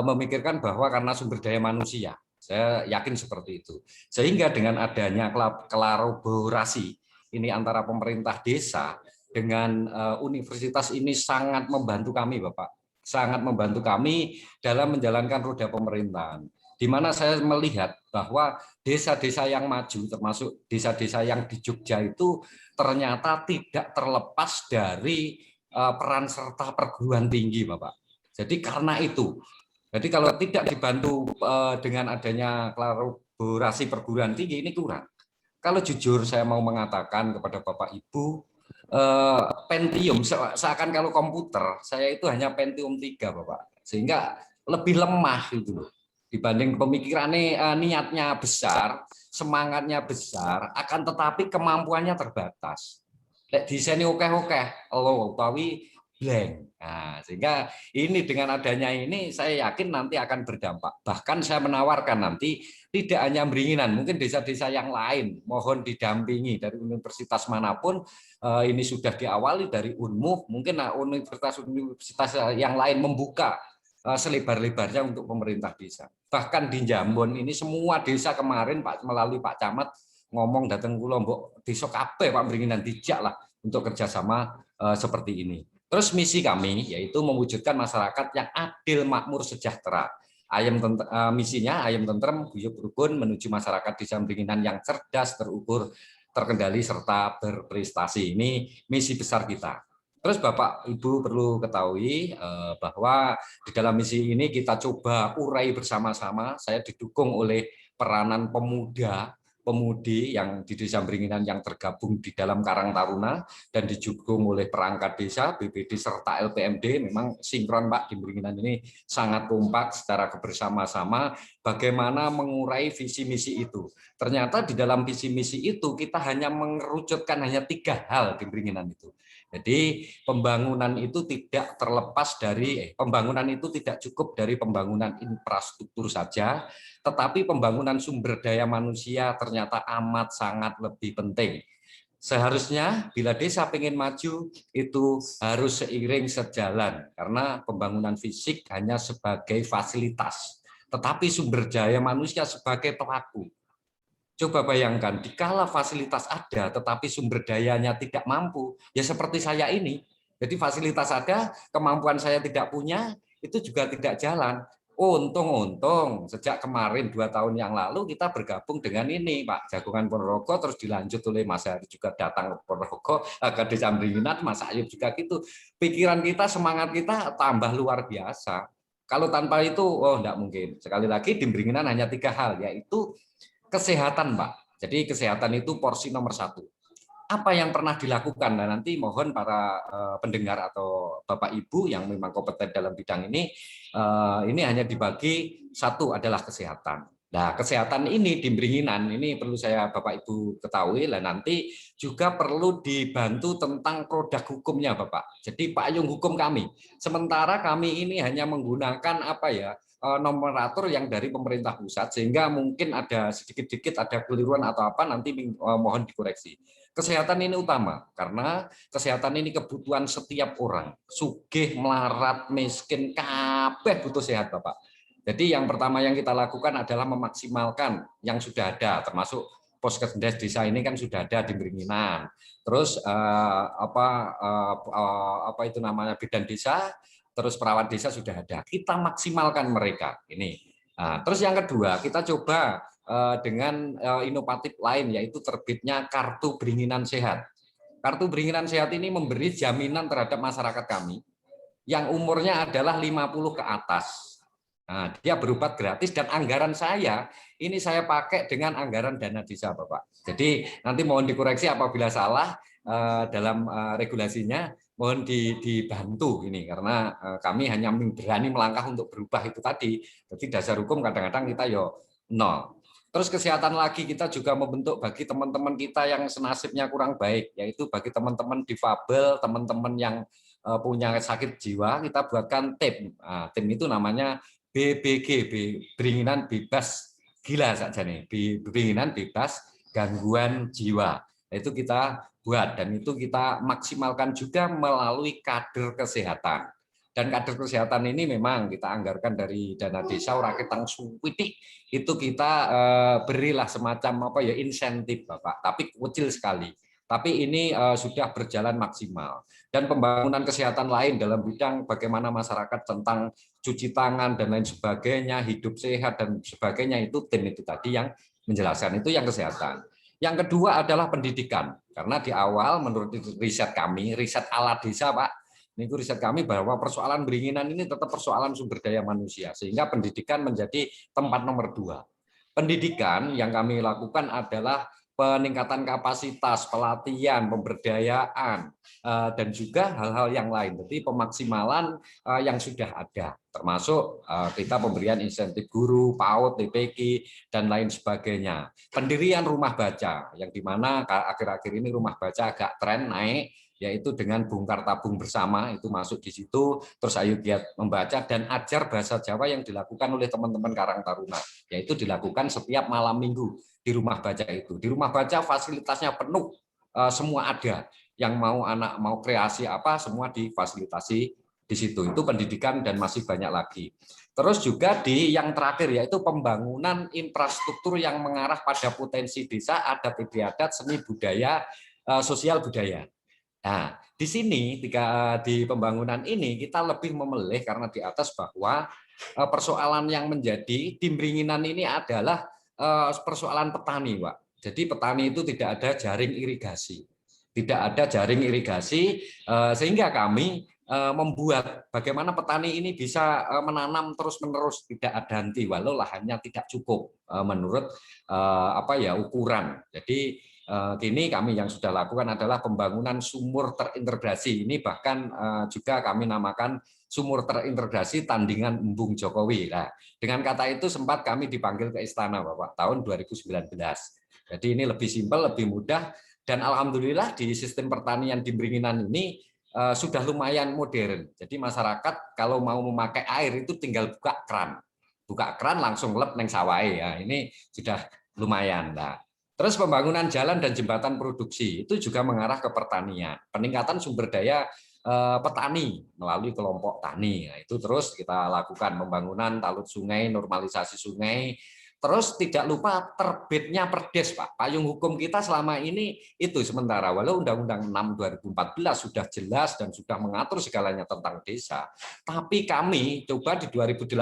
memikirkan bahwa karena sumber daya manusia. Saya yakin seperti itu. Sehingga dengan adanya kolaborasi ini antara pemerintah desa dengan universitas ini sangat membantu kami, Bapak. Sangat membantu kami dalam menjalankan roda pemerintahan. Di mana saya melihat bahwa desa-desa yang maju, termasuk desa-desa yang di Jogja itu ternyata tidak terlepas dari peran serta perguruan tinggi, Bapak. Jadi karena itu, jadi kalau tidak dibantu dengan adanya kolaborasi perguruan tinggi ini kurang. Kalau jujur saya mau mengatakan kepada Bapak Ibu, Pentium seakan kalau komputer saya itu hanya Pentium 3 Bapak, sehingga lebih lemah itu loh dibanding pemikirannya. Niatnya besar, semangatnya besar, akan tetapi kemampuannya terbatas. Desainnya oke lo utawi blank. Nah, sehingga ini dengan adanya ini saya yakin nanti akan berdampak. Bahkan saya menawarkan nanti tidak hanya Beringinan, mungkin desa-desa yang lain mohon didampingi dari universitas manapun. Ini sudah diawali dari UNMUF, mungkin universitas yang lain membuka selebar-lebarnya untuk pemerintah desa. Bahkan di Jambon ini semua desa kemarin Pak melalui Pak Camat ngomong datang ke Lombok, desa kabeh Pak Beringinan dijak lah untuk kerjasama seperti ini. Terus misi kami yaitu mewujudkan masyarakat yang adil, makmur, sejahtera. Misinya ayam tentrem, guyup rukun menuju masyarakat desa Beringinan yang cerdas, terukur, terkendali serta berprestasi. Ini misi besar kita. Terus Bapak Ibu perlu ketahui bahwa di dalam misi ini kita coba urai bersama-sama. Saya didukung oleh peranan pemudi yang di Desa Beringinan yang tergabung di dalam Karang Taruna dan didukung oleh perangkat desa, BPD serta LPMD. Memang sinkron Pak, di Beringinan ini sangat kompak secara kebersama-sama bagaimana mengurai visi misi itu. Ternyata di dalam visi misi itu kita hanya mengerucutkan hanya 3 hal di Beringinan itu. Jadi pembangunan itu tidak terlepas dari pembangunan itu tidak cukup dari pembangunan infrastruktur saja, tetapi pembangunan sumber daya manusia ternyata amat sangat lebih penting. Seharusnya bila desa pengen maju itu harus seiring sejalan, karena pembangunan fisik hanya sebagai fasilitas, tetapi sumber daya manusia sebagai pelaku. Coba bayangkan, dikala fasilitas ada, tetapi sumber dayanya tidak mampu, ya seperti saya ini. Jadi fasilitas ada, kemampuan saya tidak punya, itu juga tidak jalan. Untung sejak kemarin 2 tahun yang lalu kita bergabung dengan ini, Pak Jagongan Ponorogo, terus dilanjut oleh Mas Hari juga datang ke Ponorogo, ke Desa Beringinan, Mas Ayub juga gitu. Pikiran kita, semangat kita tambah luar biasa. Kalau tanpa itu, oh enggak mungkin. Sekali lagi di Beringinan hanya 3 hal, yaitu kesehatan, Pak. Jadi kesehatan itu porsi nomor 1. Apa yang pernah dilakukan? Nah, nanti mohon para pendengar atau Bapak Ibu yang memang kompeten dalam bidang ini hanya dibagi 1 adalah kesehatan. Nah, kesehatan ini di Beringinan ini perlu saya Bapak Ibu ketahui, lah nanti juga perlu dibantu tentang produk hukumnya, Bapak. Jadi payung hukum kami. Sementara kami ini hanya menggunakan nomeratur yang dari pemerintah pusat, sehingga mungkin ada sedikit-sedikit ada keliruan atau apa, nanti mohon dikoreksi. Kesehatan ini utama, karena kesehatan ini kebutuhan setiap orang. Sugih, melarat, miskin, kabeh butuh sehat, Bapak. Jadi yang pertama yang kita lakukan adalah memaksimalkan yang sudah ada, termasuk Poskesdes desa ini kan sudah ada di Beringinan. Terus bidan desa, terus perawat desa sudah ada. Kita maksimalkan mereka ini. Nah, terus yang kedua, kita coba dengan inovatif lain, yaitu terbitnya Kartu Beringinan Sehat. Kartu Beringinan Sehat ini memberi jaminan terhadap masyarakat kami yang umurnya adalah 50 ke atas. Nah, dia berobat gratis dan anggaran saya ini saya pakai dengan anggaran dana desa, Bapak. Jadi nanti mohon dikoreksi apabila salah dalam regulasinya. Mohon dibantu ini, karena kami hanya berani melangkah untuk berubah itu tadi. Jadi dasar hukum kadang-kadang kita nol. Terus kesehatan lagi kita juga membentuk bagi teman-teman kita yang senasibnya kurang baik, yaitu bagi teman-teman difabel, teman-teman yang punya sakit jiwa, kita buatkan tim. Nah, tim itu namanya BBG, Beringinan Bebas Gila saja nih, Beringinan Bebas Gangguan Jiwa. Itu kita buat, dan itu kita maksimalkan juga melalui kader kesehatan. Dan kader kesehatan ini memang kita anggarkan dari dana desa Rakitang Suwitik, itu kita berilah semacam insentif, Bapak, tapi kecil sekali. Tapi ini sudah berjalan maksimal. Dan pembangunan kesehatan lain dalam bidang bagaimana masyarakat tentang cuci tangan dan lain sebagainya, hidup sehat dan sebagainya, itu tim itu tadi yang menjelaskan, itu yang kesehatan. Yang kedua adalah pendidikan, karena di awal menurut riset kami, riset ala desa, Pak, ini riset kami bahwa persoalan Beringinan ini tetap persoalan sumber daya manusia, sehingga pendidikan menjadi tempat nomor 2. Pendidikan yang kami lakukan adalah peningkatan kapasitas, pelatihan, pemberdayaan, dan juga hal-hal yang lain. Jadi pemaksimalan yang sudah ada, termasuk kita pemberian insentif guru, PAUD, TPQ, dan lain sebagainya. Pendirian rumah baca, yang dimana akhir-akhir ini rumah baca agak tren naik, yaitu dengan bongkar tabung bersama, itu masuk di situ. Terus ayo giat membaca dan ajar bahasa Jawa yang dilakukan oleh teman-teman Karang Taruna, yaitu dilakukan setiap malam minggu di rumah baca itu. Di rumah baca fasilitasnya penuh, semua ada. Yang mau anak mau kreasi apa, semua difasilitasi di situ. Itu pendidikan dan masih banyak lagi. Terus juga di yang terakhir, yaitu pembangunan infrastruktur yang mengarah pada potensi desa, adat istiadat, seni budaya, sosial budaya. Nah, di sini di pembangunan ini kita lebih memelih karena di atas bahwa persoalan yang menjadi tim ringinan ini adalah persoalan petani, Pak. Jadi petani itu tidak ada jaring irigasi. Tidak ada jaring irigasi sehingga kami membuat bagaimana petani ini bisa menanam terus-menerus tidak ada henti walau lahannya tidak cukup menurut ukuran. Jadi kini kami yang sudah lakukan adalah pembangunan sumur terintegrasi. Ini bahkan juga kami namakan sumur terintegrasi tandingan embung Jokowi. Nah, dengan kata itu sempat kami dipanggil ke istana Bapak tahun 2019. Jadi ini lebih simpel, lebih mudah. Dan alhamdulillah di sistem pertanian di Beringinan ini sudah lumayan modern. Jadi masyarakat kalau mau memakai air itu tinggal buka keran langsung lep neng sawai. Ya, ini sudah lumayan. Nah, terus pembangunan jalan dan jembatan produksi itu juga mengarah ke pertanian. Peningkatan sumber daya petani melalui kelompok tani. Nah, itu terus kita lakukan pembangunan talut sungai, normalisasi sungai. Terus tidak lupa terbitnya Perdes, Pak. Payung hukum kita selama ini itu sementara. Walau Undang-Undang 6 2014 sudah jelas dan sudah mengatur segalanya tentang desa. Tapi kami coba di 2018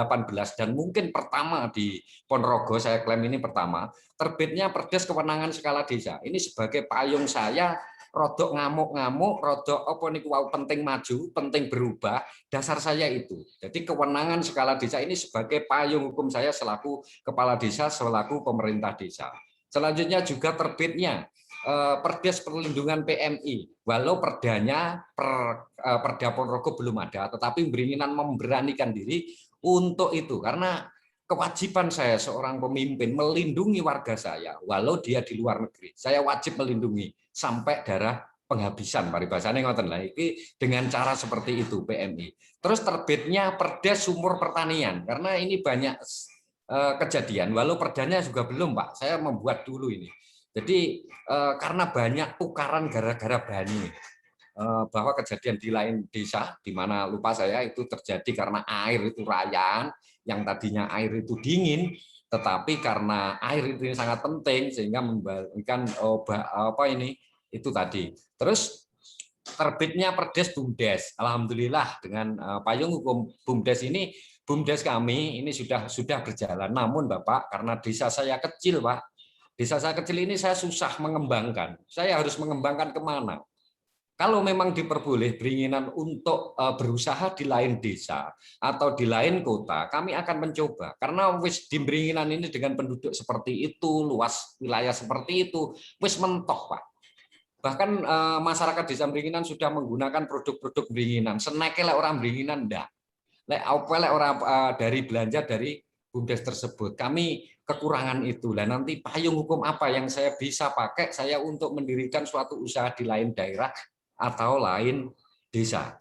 dan mungkin pertama di Ponorogo, saya klaim ini pertama, terbitnya Perdes kewenangan skala desa. Ini sebagai payung saya rodok ngamuk-ngamuk, rodok apa niku wau penting maju, penting berubah, dasar saya itu. Jadi kewenangan skala desa ini sebagai payung hukum saya selaku kepala desa, selaku pemerintah desa. Selanjutnya juga terbitnya Perdes perlindungan PMI. Walau perdanya Perda Ponorogo belum ada, tetapi Beringinan memberanikan diri untuk itu karena kewajiban saya seorang pemimpin melindungi warga saya, walau dia di luar negeri. Saya wajib melindungi sampai darah penghabisan, paribasane ngoten lah. Ini dengan cara seperti itu PMI. Terus terbitnya Perdes sumur pertanian karena ini banyak kejadian, walau perdanya juga belum, Pak. Saya membuat dulu ini. Jadi karena banyak tukaran gara-gara bani. Bahwa kejadian di lain desa, di mana lupa saya itu terjadi karena air itu rayan, yang tadinya air itu dingin, tetapi karena air itu sangat penting sehingga memberikan itu tadi. Terus terbitnya Perdes BUMDes, alhamdulillah dengan payung hukum BUMDes ini, BUMDes kami ini sudah berjalan. Namun Bapak, karena desa saya kecil, Pak, desa saya kecil ini saya susah mengembangkan. Saya harus mengembangkan kemana? Kalau memang diperboleh Beringinan untuk berusaha di lain desa atau di lain kota, kami akan mencoba. Karena wis di Beringinan ini dengan penduduk seperti itu, luas wilayah seperti itu, wis mentok, Pak. Bahkan masyarakat desa Beringinan sudah menggunakan produk-produk Beringinan. Seneke lek orang Beringinan ndak. Lek orang dari belanja dari BUMDes tersebut. Kami kekurangan itu. Lah nanti payung hukum apa yang saya bisa pakai saya untuk mendirikan suatu usaha di lain daerah atau lain desa.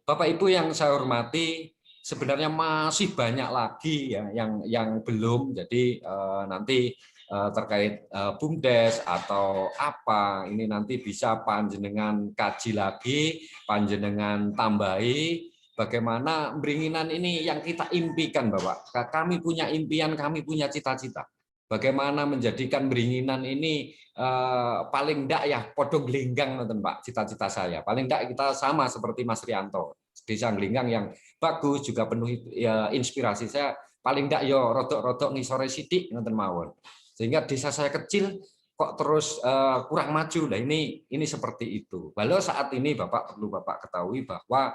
Bapak Ibu yang saya hormati, sebenarnya masih banyak lagi ya yang belum. Jadi nanti terkait BUMDes atau apa ini nanti bisa panjenengan kaji lagi, panjenengan tambahi bagaimana Beringinan ini yang kita impikan, Bapak. Kami punya impian, kami punya cita-cita. Bagaimana menjadikan Beringinan ini paling enggak ya podo glinggang nonton Pak, cita-cita saya. Paling enggak kita sama seperti Mas Rianto. Desa Glinggang yang bagus juga penuh ya, inspirasi saya. Paling enggak yo rodok-rodok ngisore sithik nonton mawon. Sehingga desa saya kecil kok terus kurang maju. Nah ini seperti itu. Walau saat ini Bapak perlu Bapak ketahui bahwa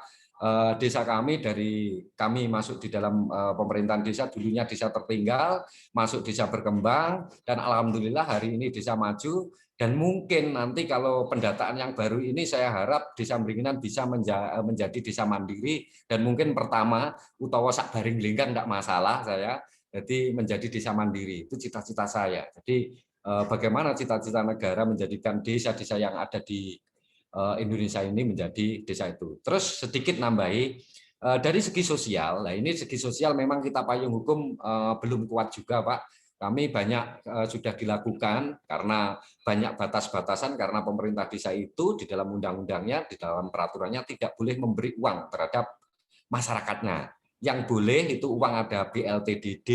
desa kami dari kami masuk di dalam pemerintahan desa dulunya desa tertinggal, masuk desa berkembang, dan alhamdulillah hari ini desa maju. Dan mungkin nanti kalau pendataan yang baru ini saya harap desa Beringinan bisa menjadi desa mandiri, dan mungkin pertama utawa sak baring lingkang enggak masalah saya, jadi menjadi desa mandiri itu cita-cita saya. Jadi bagaimana cita-cita negara menjadikan desa-desa yang ada di Indonesia ini menjadi desa itu. Terus sedikit nambahi dari segi sosial. Nah ini segi sosial memang kita payung hukum belum kuat juga, Pak. Kami banyak sudah dilakukan karena banyak batas-batasan karena pemerintah desa itu di dalam undang-undangnya, di dalam peraturannya tidak boleh memberi uang terhadap masyarakatnya. Yang boleh itu uang ada BLTDD,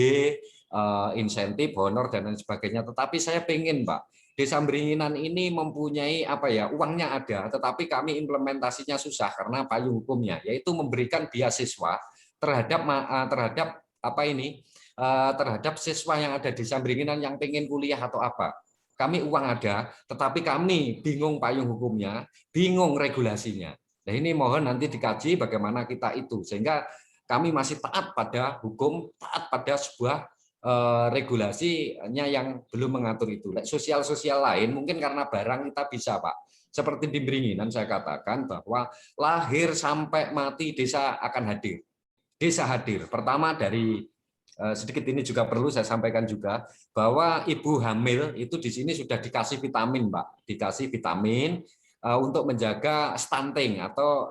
insentif, honor dan lain sebagainya. Tetapi saya pengen, Pak, Desa Beringinan ini mempunyai uangnya ada, tetapi kami implementasinya susah karena payung hukumnya, yaitu memberikan beasiswa terhadap terhadap siswa yang ada di Desa Beringinan yang pengen kuliah atau apa. Kami uang ada, tetapi kami bingung payung hukumnya, bingung regulasinya. Nah, ini mohon nanti dikaji bagaimana kita itu, sehingga kami masih taat pada hukum, taat pada sebuah regulasinya yang belum mengatur itu. Sosial-sosial lain mungkin karena barang kita bisa, Pak. Seperti di Beringinan saya katakan bahwa lahir sampai mati desa akan hadir. Desa hadir. Pertama dari sedikit ini juga perlu saya sampaikan juga bahwa ibu hamil itu di sini sudah dikasih vitamin, Pak. Dikasih vitamin untuk menjaga stunting atau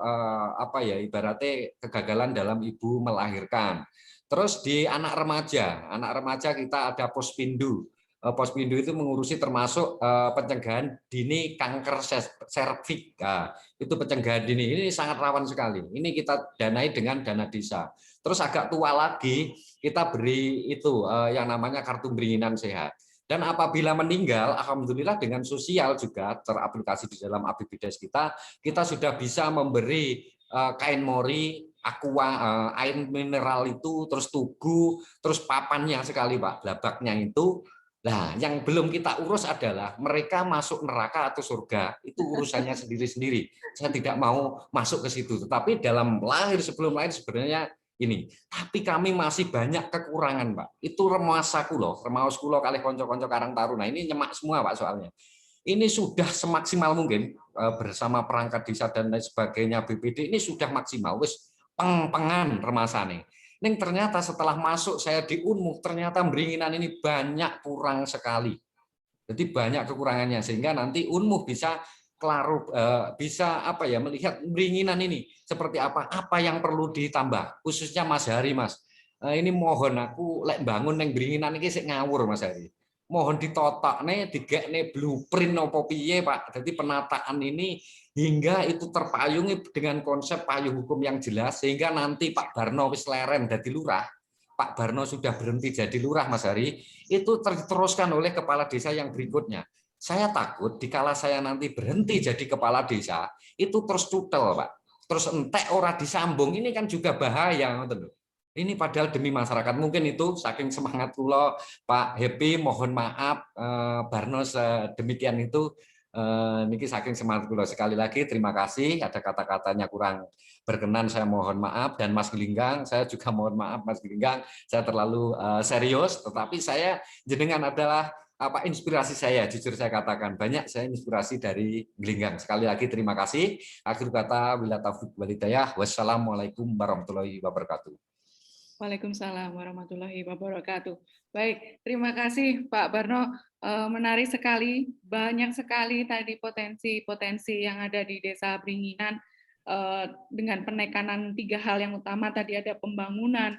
ibaratnya kegagalan dalam ibu melahirkan. Terus di anak remaja kita ada Pospindu. Pospindu itu mengurusi termasuk pencegahan dini kanker serviks. Itu pencegahan dini, ini sangat rawan sekali. Ini kita danai dengan dana desa. Terus agak tua lagi kita beri itu yang namanya kartu Beringinan Sehat. Dan apabila meninggal, alhamdulillah dengan sosial juga teraplikasi di dalam APBDes kita sudah bisa memberi kain mori, aqua, air mineral itu, terus tugu, terus papannya sekali, Pak, blabaknya itu. Nah, yang belum kita urus adalah mereka masuk neraka atau surga, itu urusannya sendiri-sendiri. Saya tidak mau masuk ke situ, tetapi dalam lahir sebelum lahir sebenarnya ini. Tapi kami masih banyak kekurangan, Pak. Itu remasaku loh, remaus kulo kali konco-konco Karang Taruna. Ini nyemak semua, Pak, soalnya. Ini sudah semaksimal mungkin bersama perangkat desa dan lain sebagainya, BPD ini sudah maksimal. Wis peng-pengan remasane. Ning ternyata setelah masuk saya di Unmuh, ternyata Beringinan ini banyak kurang sekali. Jadi banyak kekurangannya sehingga nanti Unmuh bisa melihat Beringinan ini seperti apa yang perlu ditambah, khususnya Mas Hari, Mas. Ini mohon aku lek bangun neng Beringinan ini sik ngawur, Mas Hari. Mohon ditotokne, digekne blueprint opo piye, Pak. Jadi penataan ini hingga itu terpayungi dengan konsep payung hukum yang jelas sehingga nanti Pak Barno wis leren dadi lurah. Pak Barno sudah berhenti jadi lurah, Mas Hari, itu diteruskan oleh kepala desa yang berikutnya. Saya takut dikala saya nanti berhenti jadi kepala desa, itu terus tutel, Pak. Terus entek ora disambung, ini kan juga bahaya. Ini padahal demi masyarakat. Mungkin itu saking semangat kula, Pak Happy, mohon maaf, Barno demikian itu. Niki saking semangat kula. Sekali lagi terima kasih, ada kata-katanya kurang berkenan, saya mohon maaf. Dan Mas Gelinggang, saya juga mohon maaf Mas Gelinggang, saya terlalu serius, tetapi saya jenengan adalah inspirasi saya, jujur saya katakan banyak saya inspirasi dari Gelinggang. Sekali lagi terima kasih. Akhir kata bila taufiq wal hidayah. Wassalamualaikum warahmatullahi wabarakatuh. Waalaikumsalam warahmatullahi wabarakatuh. Baik, terima kasih Pak Barno. Menarik sekali, banyak sekali tadi potensi-potensi yang ada di Desa Beringinan dengan penekanan 3 hal yang utama tadi, ada pembangunan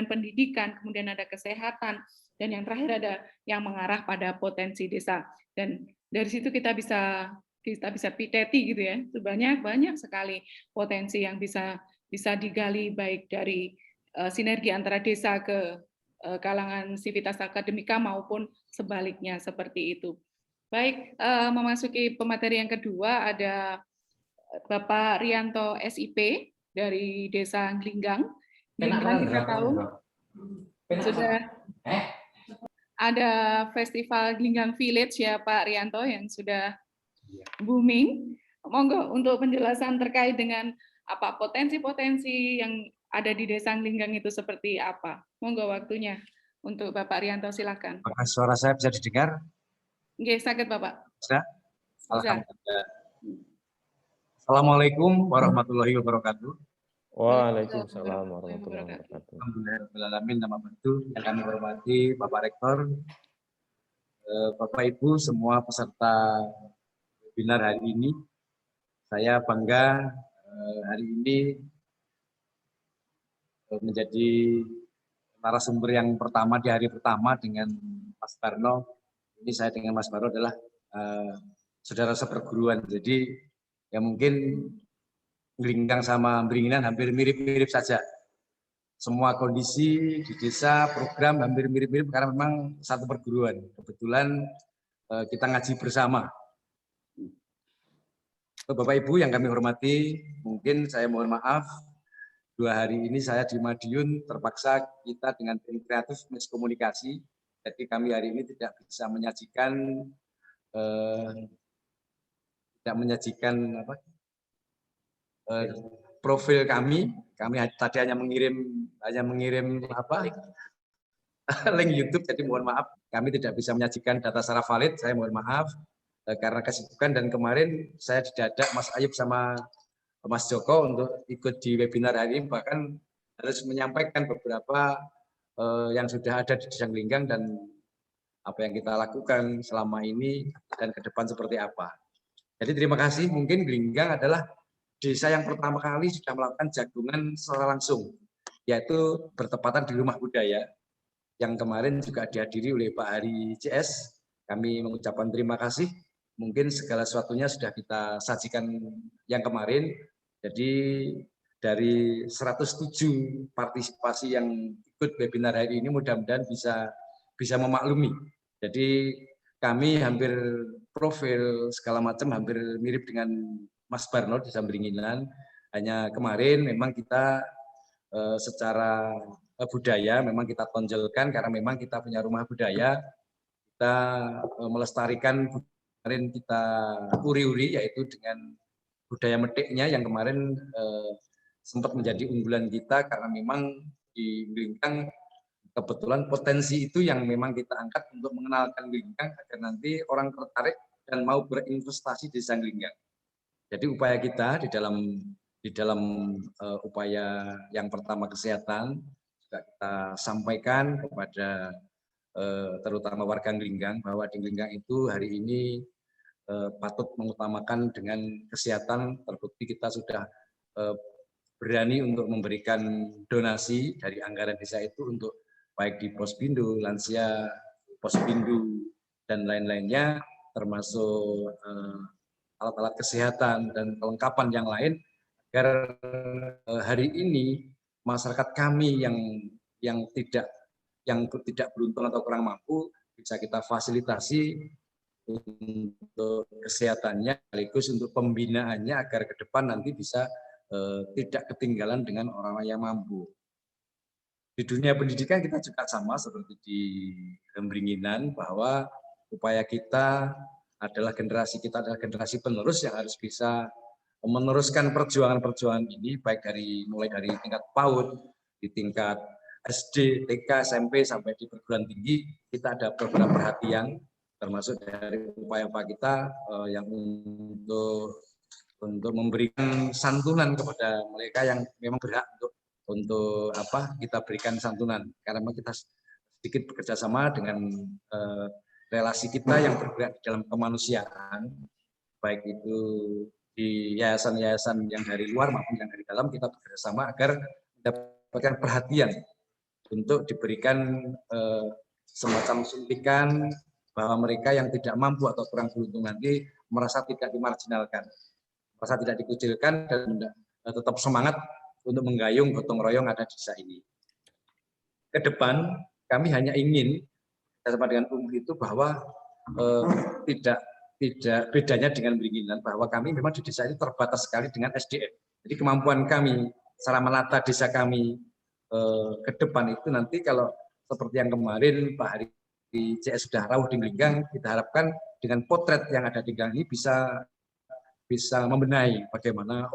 pendidikan, kemudian ada kesehatan, dan yang terakhir ada yang mengarah pada potensi desa. Dan dari situ kita bisa piteti gitu ya, banyak sekali potensi yang bisa digali baik dari sinergi antara desa ke kalangan sivitas akademika maupun sebaliknya seperti itu. Baik, memasuki pemateri yang kedua ada Bapak Rianto SIP dari Desa Glinggang. Glinggang kita tahu sudah ada festival Glinggang Village ya Pak Rianto yang sudah booming. Monggo untuk penjelasan terkait dengan apa potensi-potensi yang ada di Desa Glinggang itu seperti apa. Monggo waktunya untuk Bapak Rianto, silakan. Apakah suara saya bisa didengar? Nggih, sakit Bapak. Bisa? Alhamdulillah. Assalamualaikum warahmatullahi wabarakatuh. Waalaikumsalam warahmatullahi wabarakatuh. Alhamdulillahirrahmanirrahim. Nama Bantu yang kami hormati Bapak Rektor, Bapak Ibu semua peserta webinar hari ini. Saya bangga hari ini menjadi narasumber yang pertama di hari pertama dengan Mas Barno. Ini saya dengan Mas Barno adalah saudara seperguruan. Jadi ya mungkin Glinggang sama Beringinan hampir mirip-mirip saja. Semua kondisi di desa, program hampir mirip-mirip karena memang satu perguruan. Kebetulan kita ngaji bersama. Bapak Ibu yang kami hormati, mungkin saya mohon maaf 2 hari ini saya di Madiun terpaksa kita dengan tim kreatif miskomunikasi, jadi kami hari ini tidak bisa menyajikan profil kami tadi hanya mengirim link YouTube, jadi mohon maaf kami tidak bisa menyajikan data secara valid, saya mohon maaf karena kesibukan. Dan kemarin saya didadak Mas Ayub sama Mas Joko untuk ikut di webinar hari ini, bahkan harus menyampaikan beberapa yang sudah ada di Desa Glinggang dan apa yang kita lakukan selama ini dan ke depan seperti apa. Jadi terima kasih. Mungkin Glinggang adalah desa yang pertama kali sudah melakukan jagungan secara langsung, yaitu bertepatan di Rumah Budaya yang kemarin juga dihadiri oleh Pak Hari CS. Kami mengucapkan terima kasih. Mungkin segala sesuatunya sudah kita sajikan yang kemarin. Jadi dari 107 partisipasi yang ikut webinar hari ini mudah-mudahan bisa memaklumi. Jadi kami hampir profil segala macam hampir mirip dengan Mas Barno di Sambringinan. Hanya kemarin memang kita secara budaya memang kita tonjolkan karena memang kita punya rumah budaya, kita melestarikan. Kemarin kita uri-uri yaitu dengan budaya metiknya yang kemarin sempat menjadi unggulan kita karena memang di Glinggang kebetulan potensi itu yang memang kita angkat untuk mengenalkan Glinggang agar nanti orang tertarik dan mau berinvestasi di Desa Glinggang. Jadi upaya kita di dalam upaya yang pertama kesehatan juga kita sampaikan kepada terutama warga Glinggang bahwa di Glinggang itu hari ini patut mengutamakan dengan kesehatan. Terbukti kita sudah berani untuk memberikan donasi dari anggaran desa itu untuk baik di Posbindu, lansia, Posbindu dan lain-lainnya, termasuk alat-alat kesehatan dan kelengkapan yang lain, agar hari ini masyarakat kami yang tidak beruntung atau kurang mampu bisa kita fasilitasi untuk kesehatannya, sekaligus untuk pembinaannya agar ke depan nanti bisa tidak ketinggalan dengan orang-orang yang mampu. Di dunia pendidikan kita juga sama seperti di Sambringinan, bahwa upaya kita adalah generasi penerus yang harus bisa meneruskan perjuangan-perjuangan ini, baik mulai dari tingkat PAUD, di tingkat SD, TK, SMP sampai di perguruan tinggi. Kita ada beberapa perhatian termasuk dari upaya-upaya kita yang untuk memberikan santunan kepada mereka yang memang berhak untuk kita berikan santunan, karena memang kita sedikit bekerja sama dengan relasi kita yang bergerak di dalam kemanusiaan, baik itu di yayasan-yayasan yang dari luar maupun yang dari dalam. Kita bekerja sama agar mendapatkan perhatian untuk diberikan semacam suntikan, bahwa mereka yang tidak mampu atau kurang beruntung nanti merasa tidak dimarginalkan, merasa tidak dikucilkan, dan tetap semangat untuk menggayung gotong royong ada di desa ini. Ke depan kami hanya ingin sama dengan umum itu bahwa tidak bedanya dengan Beringinan, bahwa kami memang di desa ini terbatas sekali dengan SDM. Jadi kemampuan kami cara menata desa kami ke depan itu nanti kalau seperti yang kemarin Pak Hari di CS sudah rawuh di Glinggang, kita harapkan dengan potret yang ada di Glinggang ini bisa membenahi bagaimana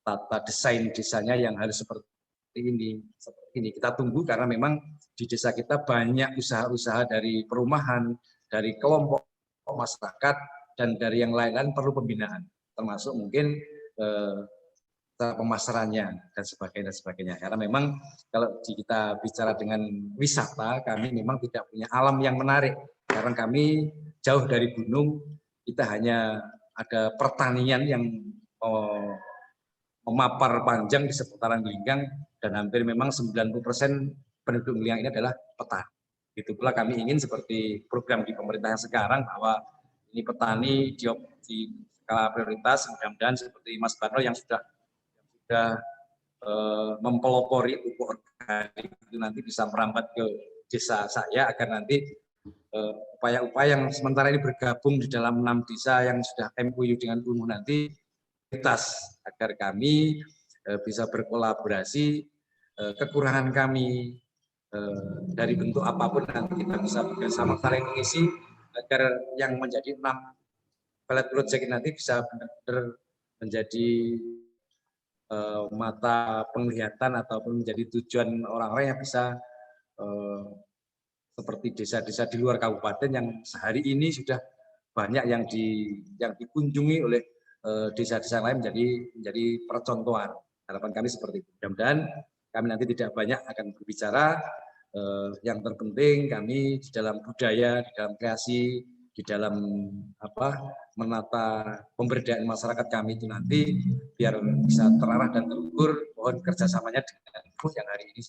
tata desain desanya yang harus seperti ini. Kita tunggu karena memang di desa kita banyak usaha-usaha dari perumahan, dari kelompok masyarakat dan dari yang lain-lain perlu pembinaan, termasuk mungkin pemasarannya dan sebagainya. Karena memang kalau kita bicara dengan wisata, kami memang tidak punya alam yang menarik. Karena kami jauh dari gunung, kita hanya ada pertanian yang memapar panjang di seputaran Glinggang, dan hampir memang 90% penduduk Glinggang ini adalah petani. Itu pula kami ingin seperti program di pemerintah yang sekarang, bahwa ini petani di skala prioritas, mudah-mudahan seperti Mas Barno yang sudah mempelopori pupuk organik itu nanti bisa merambat ke desa saya, agar nanti upaya-upaya yang sementara ini bergabung di dalam 6 desa yang sudah MOU dengan UNU nanti agar kami bisa berkolaborasi, kekurangan kami dari bentuk apapun nanti kita bisa bersama saling mengisi agar yang menjadi 6 pilot project nanti bisa benar-benar menjadi mata penglihatan ataupun menjadi tujuan orang-orang yang bisa seperti desa-desa di luar kabupaten yang sehari ini sudah banyak yang dikunjungi oleh desa-desa lain menjadi percontohan. Harapan kami seperti itu. Mudah-mudahan kami nanti tidak banyak akan berbicara. Yang terpenting kami di dalam budaya, di dalam kreasi, di dalam menata pemberdayaan masyarakat kami itu nanti biar bisa terarah dan terukur. Mohon kerjasamanya dengan yang hari ini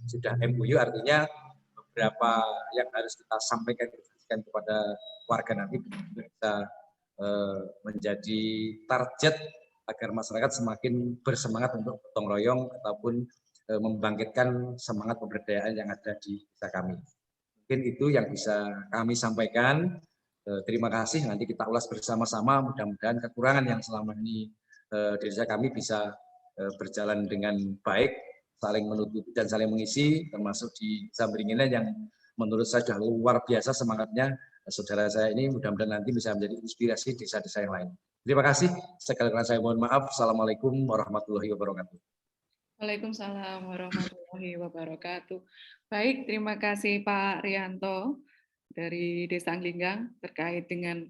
sudah MOU, artinya beberapa yang harus kita sampaikan kepada warga nanti bisa menjadi target agar masyarakat semakin bersemangat untuk gotong royong ataupun membangkitkan semangat pemberdayaan yang ada di desa kami. Mungkin itu yang bisa kami sampaikan. Terima kasih, nanti kita ulas bersama-sama, mudah-mudahan kekurangan yang selama ini di desa kami bisa berjalan dengan baik, saling menutupi dan saling mengisi, termasuk di desa Beringinan yang menurut saya sudah luar biasa semangatnya saudara saya ini, mudah-mudahan nanti bisa menjadi inspirasi desa-desa yang lain. Terima kasih, sekali lagi saya mohon maaf. Assalamualaikum warahmatullahi wabarakatuh. Waalaikumsalam warahmatullahi wabarakatuh. Baik, terima kasih Pak Rianto dari Desa Anglinggang terkait dengan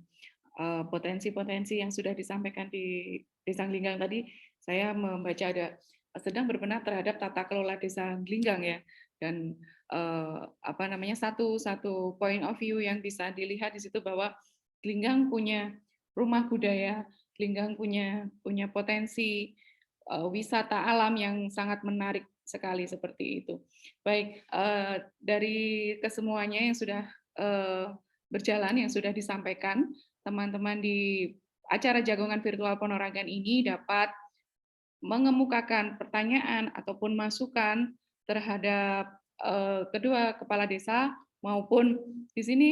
potensi-potensi yang sudah disampaikan di Desa Anglinggang tadi. Saya membaca ada sedang berbenah terhadap tata kelola Desa Anglinggang ya, dan satu point of view yang bisa dilihat di situ bahwa Anglinggang punya rumah budaya, Anglinggang punya potensi wisata alam yang sangat menarik sekali seperti itu. Baik, dari kesemuanya yang sudah berjalan, yang sudah disampaikan, teman-teman di acara Jagongan Virtual Ponorogan ini dapat mengemukakan pertanyaan ataupun masukan terhadap kedua kepala desa maupun di sini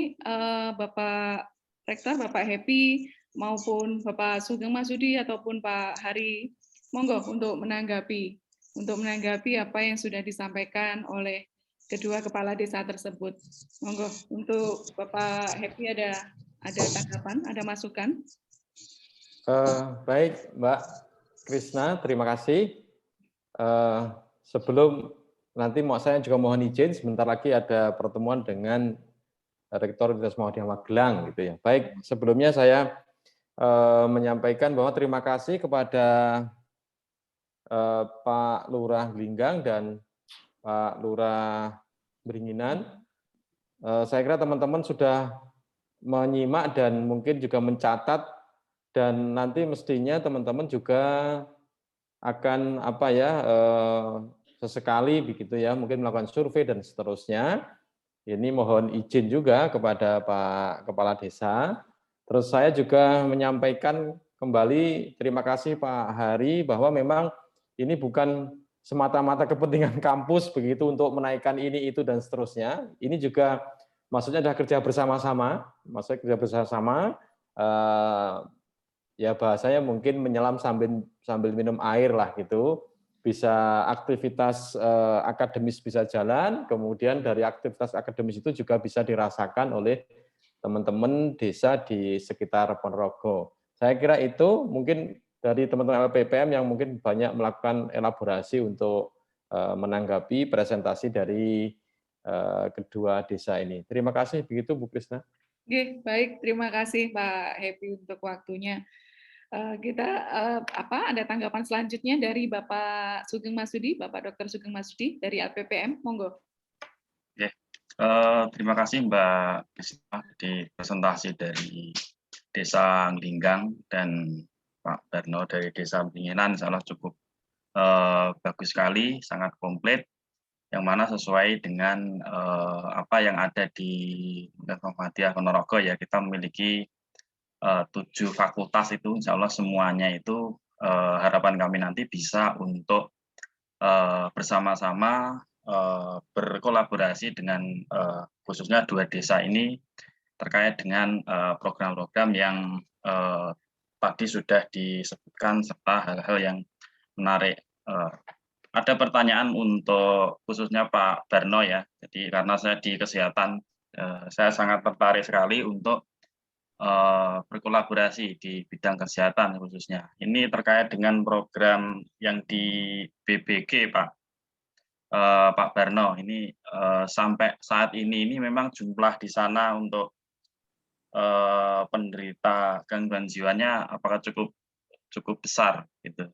Bapak Rektor, Bapak Happy, maupun Bapak Sugeng Masudi ataupun Pak Hari. Monggo untuk menanggapi apa yang sudah disampaikan oleh kedua kepala desa tersebut. Monggo untuk Bapak Happy ada tanggapan, ada masukan? Baik, Mbak Krisna, terima kasih. Sebelum nanti saya juga mohon izin, sebentar lagi ada pertemuan dengan Rektor Universitas Muhammadiyah Magelang, gitu ya. Baik, sebelumnya saya menyampaikan bahwa terima kasih kepada Pak Lurah Anglinggang dan Pak Lurah Beringinan. Saya kira teman-teman sudah menyimak dan mungkin juga mencatat, dan nanti mestinya teman-teman juga akan sesekali begitu ya, mungkin melakukan survei dan seterusnya. Ini mohon izin juga kepada Pak Kepala Desa. Terus saya juga menyampaikan kembali terima kasih Pak Hari bahwa memang ini bukan semata-mata kepentingan kampus begitu untuk menaikkan ini, itu, dan seterusnya. Ini juga maksudnya adalah kerja bersama-sama, ya bahasanya mungkin menyelam sambil minum air lah gitu. Bisa aktivitas akademis bisa jalan, kemudian dari aktivitas akademis itu juga bisa dirasakan oleh teman-teman desa di sekitar Ponorogo. Saya kira itu mungkin dari teman-teman LPPM yang mungkin banyak melakukan elaborasi untuk menanggapi presentasi dari kedua desa ini. Terima kasih, begitu Bu Krisna. Oke, baik, terima kasih Pak Happy untuk waktunya. Kita ada tanggapan selanjutnya dari Bapak Sugeng Masudi, Bapak Dr. Sugeng Masudi dari LPPM, monggo. Oke, terima kasih Mbak Krisna di presentasi dari Desa Anglinggang dan Pak Barno dari Desa Beringinan, insyaallah cukup bagus sekali, sangat komplit, yang mana sesuai dengan apa yang ada di Universitas Muhammadiyah Ponorogo ya. Kita memiliki 7 fakultas itu, insya Allah semuanya itu harapan kami nanti bisa untuk bersama-sama berkolaborasi dengan khususnya 2 desa ini terkait dengan program-program yang tadi sudah disebutkan serta hal-hal yang menarik. Ada pertanyaan untuk khususnya Pak Barno ya. Jadi karena saya di kesehatan, saya sangat tertarik sekali untuk berkolaborasi di bidang kesehatan khususnya. Ini terkait dengan program yang di BBG Pak Barno. Ini sampai saat ini memang jumlah di sana untuk penderita gangguan jiwanya apakah cukup besar gitu.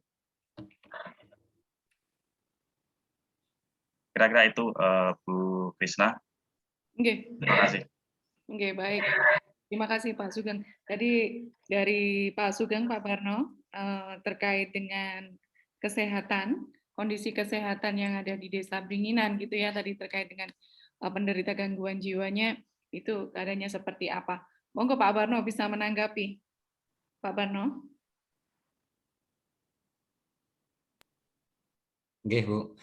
Kira-kira itu Bu Krisna. Oke. Terima kasih. Oke, baik. Terima kasih Pak Sugeng. Tadi dari Pak Sugeng, Pak Barno, terkait dengan kesehatan, kondisi kesehatan yang ada di Desa Bringinan gitu ya, tadi terkait dengan penderita gangguan jiwanya, itu keadaannya seperti apa. Monggo Pak Barno bisa menanggapi. Pak Barno. Oke, Bu.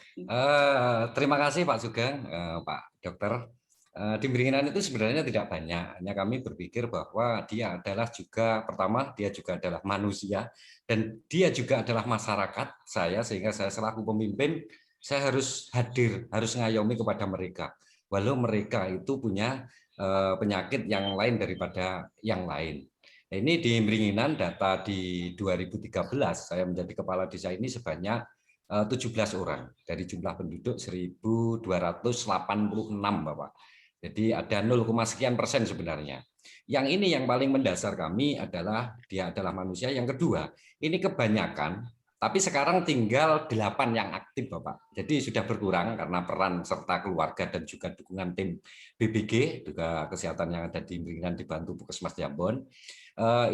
Terima kasih Pak Sugeng, Pak Dokter. Di Beringinan itu sebenarnya tidak banyak, hanya kami berpikir bahwa dia adalah juga, pertama dia juga adalah manusia, dan dia juga adalah masyarakat saya, sehingga saya selaku pemimpin, saya harus hadir, harus ngayomi kepada mereka. Walau mereka itu punya penyakit yang lain daripada yang lain. Nah, ini di Beringinan data di 2013, saya menjadi kepala desa ini sebanyak 17 orang, dari jumlah penduduk 1.286 Bapak. Jadi ada 0, sekian persen sebenarnya. Yang ini yang paling mendasar kami adalah dia adalah manusia. Yang kedua, ini kebanyakan, tapi sekarang tinggal 8 yang aktif Bapak. Jadi sudah berkurang karena peran serta keluarga dan juga dukungan tim BBG, juga kesehatan yang ada di Beringinan dibantu Puskesmas Jambon.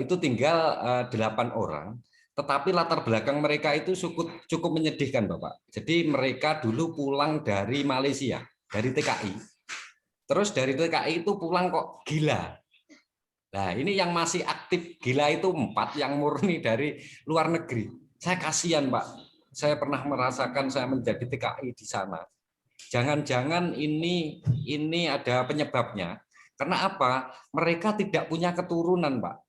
Itu tinggal 8 orang. Tetapi latar belakang mereka itu cukup menyedihkan Bapak. Jadi mereka dulu pulang dari Malaysia, dari TKI. Terus dari TKI itu pulang kok gila. Nah ini yang masih aktif gila itu 4, yang murni dari luar negeri. Saya kasihan Pak, saya pernah merasakan saya menjadi TKI di sana. Jangan-jangan ini ada penyebabnya. Karena apa? Mereka tidak punya keturunan Pak.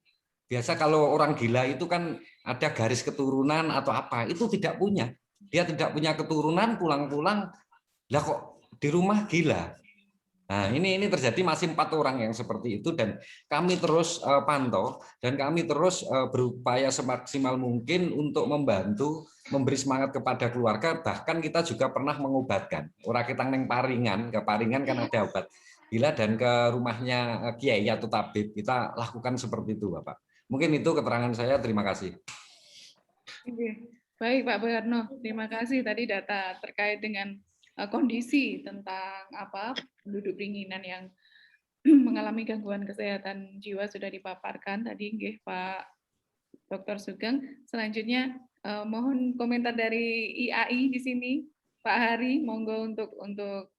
Biasa kalau orang gila itu kan ada garis keturunan atau apa, itu tidak punya. Dia tidak punya keturunan, pulang-pulang, lah kok di rumah gila. Nah, ini terjadi masih 4 orang yang seperti itu, dan kami terus pantau dan kami terus berupaya semaksimal mungkin untuk membantu, memberi semangat kepada keluarga. Bahkan kita juga pernah mengobatkan. Orang kita neng Paringan, ke Paringan kan ada obat gila, dan ke rumahnya kiai atau tabib kita lakukan seperti itu, Bapak. Mungkin itu keterangan saya. Terima kasih. Baik Pak Barno, terima kasih tadi data terkait dengan kondisi tentang penduduk Beringinan yang mengalami gangguan kesehatan jiwa sudah dipaparkan tadi Pak Dr. Sugeng. Selanjutnya mohon komentar dari IAI di sini, Pak Hari, monggo untuk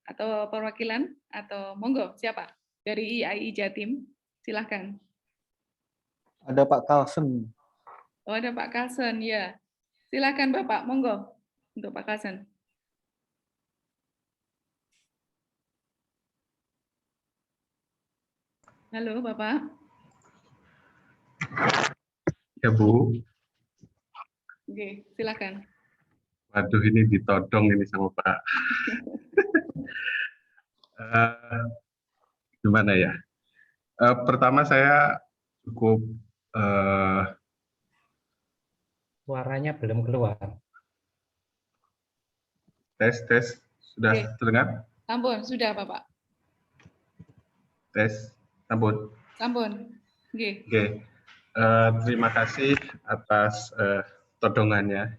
atau perwakilan atau monggo siapa dari IAI Jatim, silahkan. Ada Pak Carlsen. Oh ada Pak Carlsen ya, silahkan Bapak, monggo untuk Pak Carlsen. Halo Bapak. Ya Bu. Oke, silakan. Waduh, ini ditodong ini sama Pak. Gimana ya? Pertama saya cukup suaranya belum keluar. Tes sudah terdengar? Sampun, sudah Bapak. Tes, sampun. Oke. Terima kasih atas todongannya.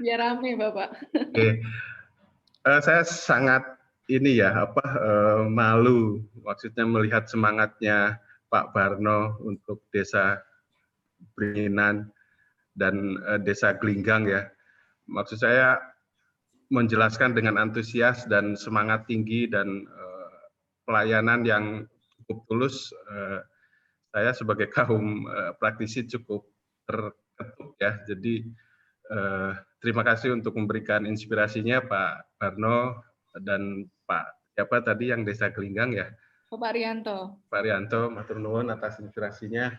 Biar rame Bapak. Oke. Saya sangat malu, maksudnya melihat semangatnya Pak Barno untuk Desa Beringinan dan Desa Glinggang ya. Maksud saya menjelaskan dengan antusias dan semangat tinggi dan pelayanan yang cukup tulus. Saya sebagai kaum praktisi cukup terketuk ya. Jadi terima kasih untuk memberikan inspirasinya Pak Barno dan Pak siapa tadi yang Desa Gelinggang ya? Pak Rianto. Pak Rianto, matur nuwun atas inspirasinya.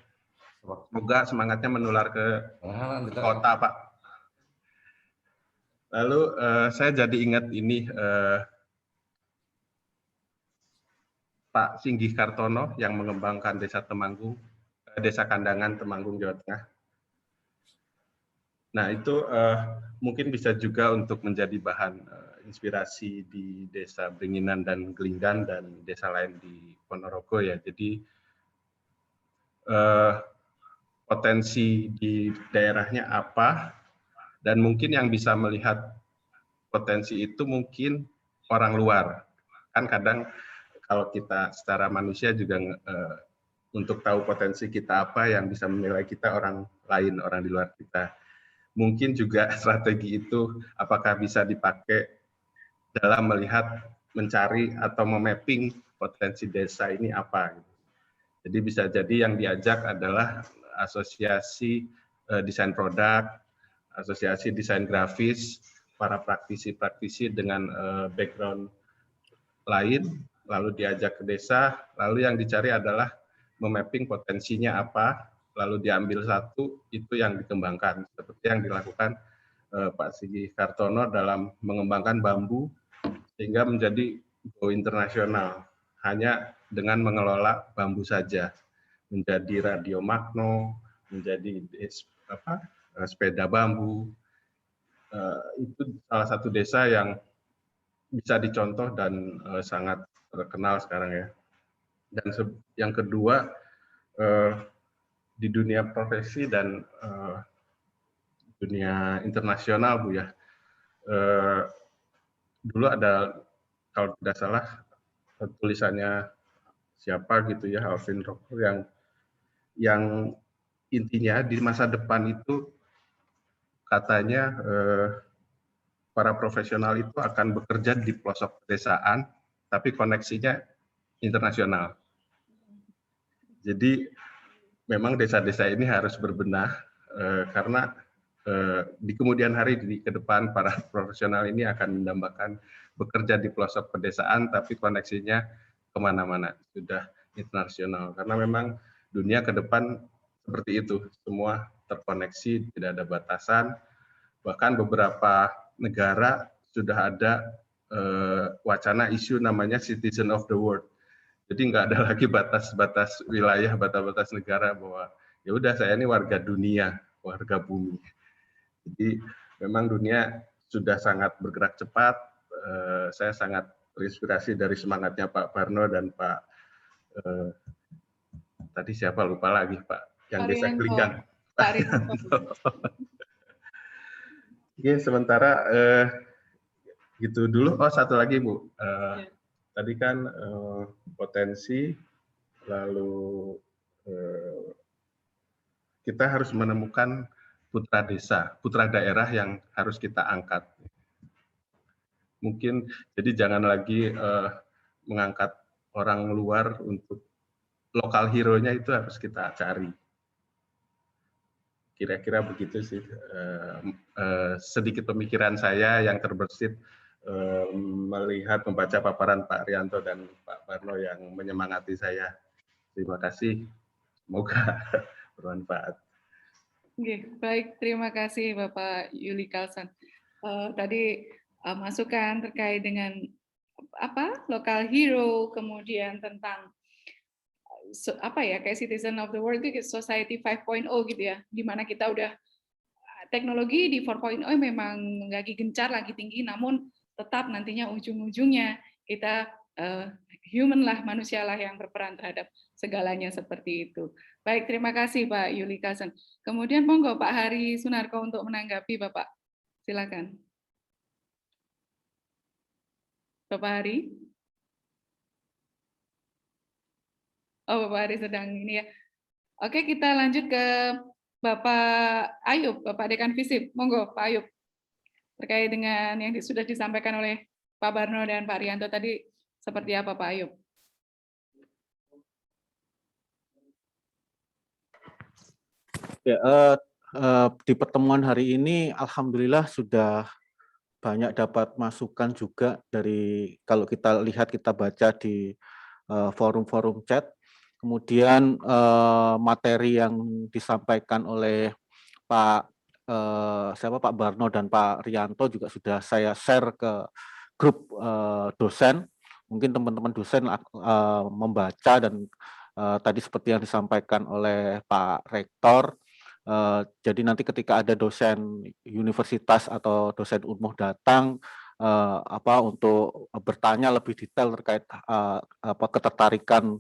Semoga semangatnya menular ke kota, Pak. Lalu saya jadi ingat ini Pak Singgih Kartono yang mengembangkan Desa Temanggung, Desa Kandangan Temanggung, Jawa Tengah. Nah, itu mungkin bisa juga untuk menjadi bahan inspirasi di Desa Beringinan dan Gelinggan dan desa lain di Ponorogo ya. Jadi potensi di daerahnya apa, dan mungkin yang bisa melihat potensi itu mungkin orang luar. Kan kadang kalau kita secara manusia juga untuk tahu potensi kita apa, yang bisa menilai kita orang lain, orang di luar kita. Mungkin juga strategi itu apakah bisa dipakai dalam melihat, mencari atau memapping potensi desa ini apa. Jadi bisa jadi yang diajak adalah asosiasi desain produk, asosiasi desain grafis, para praktisi-praktisi dengan background lain, lalu diajak ke desa, lalu yang dicari adalah memapping potensinya apa, lalu diambil satu, itu yang dikembangkan. Seperti yang dilakukan Pak Singgih Kartono dalam mengembangkan bambu, sehingga menjadi go internasional, hanya dengan mengelola bambu saja. Menjadi radio magno, menjadi sepeda bambu, itu salah satu desa yang bisa dicontoh dan sangat terkenal sekarang ya. Dan yang kedua, di dunia profesi dan dunia internasional Bu ya, dulu ada kalau tidak salah tulisannya siapa gitu ya, Alvin Rocker, yang intinya di masa depan itu katanya para profesional itu akan bekerja di pelosok pedesaan, tapi koneksinya internasional. Jadi memang desa-desa ini harus berbenah karena di kemudian hari ke depan para profesional ini akan mendambakan bekerja di pelosok pedesaan, tapi koneksinya kemana-mana, sudah internasional. Karena memang dunia ke depan seperti itu, semua terkoneksi, tidak ada batasan. Bahkan beberapa negara sudah ada wacana isu namanya citizen of the world. Jadi nggak ada lagi batas-batas wilayah, batas-batas negara, bahwa ya udah saya ini warga dunia, warga bumi. Jadi memang dunia sudah sangat bergerak cepat. Saya sangat terinspirasi dari semangatnya Pak Barno dan Pak tadi siapa lupa lagi Pak yang Desa Gelinggang. Pak Rianto. Oke, sementara gitu dulu. Oh, satu lagi Bu. Tadi kan potensi, lalu kita harus menemukan putra desa, putra daerah yang harus kita angkat. Mungkin jadi jangan lagi mengangkat orang luar, untuk lokal hero-nya itu harus kita cari. Kira-kira begitu sih sedikit pemikiran saya yang terbersit melihat, membaca paparan Pak Rianto dan Pak Barno yang menyemangati saya. Terima kasih, semoga bermanfaat. Oke, baik, terima kasih Bapak Yuli Kalsan. Tadi masukan terkait dengan apa lokal hero, kemudian tentang apa ya, kayak citizen of the world itu society 5.0 gitu ya, di mana kita udah teknologi di 4.0 memang lagi gencar, lagi tinggi, namun tetap nantinya ujung-ujungnya kita human lah, manusia lah yang berperan terhadap segalanya seperti itu. Baik, terima kasih Pak Yuli Kalsan. Kemudian monggo Pak Hari Sunarko untuk menanggapi Bapak. Silakan. Bapak Hari. Oh, Bapak Hari sedang ini ya. Oke, kita lanjut ke Bapak Ayub, Bapak Dekan Visip. Monggo Pak Ayub. Terkait dengan yang sudah disampaikan oleh Pak Barno dan Pak Rianto tadi, seperti apa Pak Ayub? Ya, di pertemuan hari ini alhamdulillah sudah banyak dapat masukan juga dari kalau kita lihat, kita baca di forum-forum chat. Kemudian materi yang disampaikan oleh Pak Pak Barno dan Pak Rianto juga sudah saya share ke grup dosen. Mungkin teman-teman dosen membaca dan tadi seperti yang disampaikan oleh Pak Rektor. Jadi nanti ketika ada dosen universitas atau dosen Unmuh datang untuk bertanya lebih detail terkait ketertarikan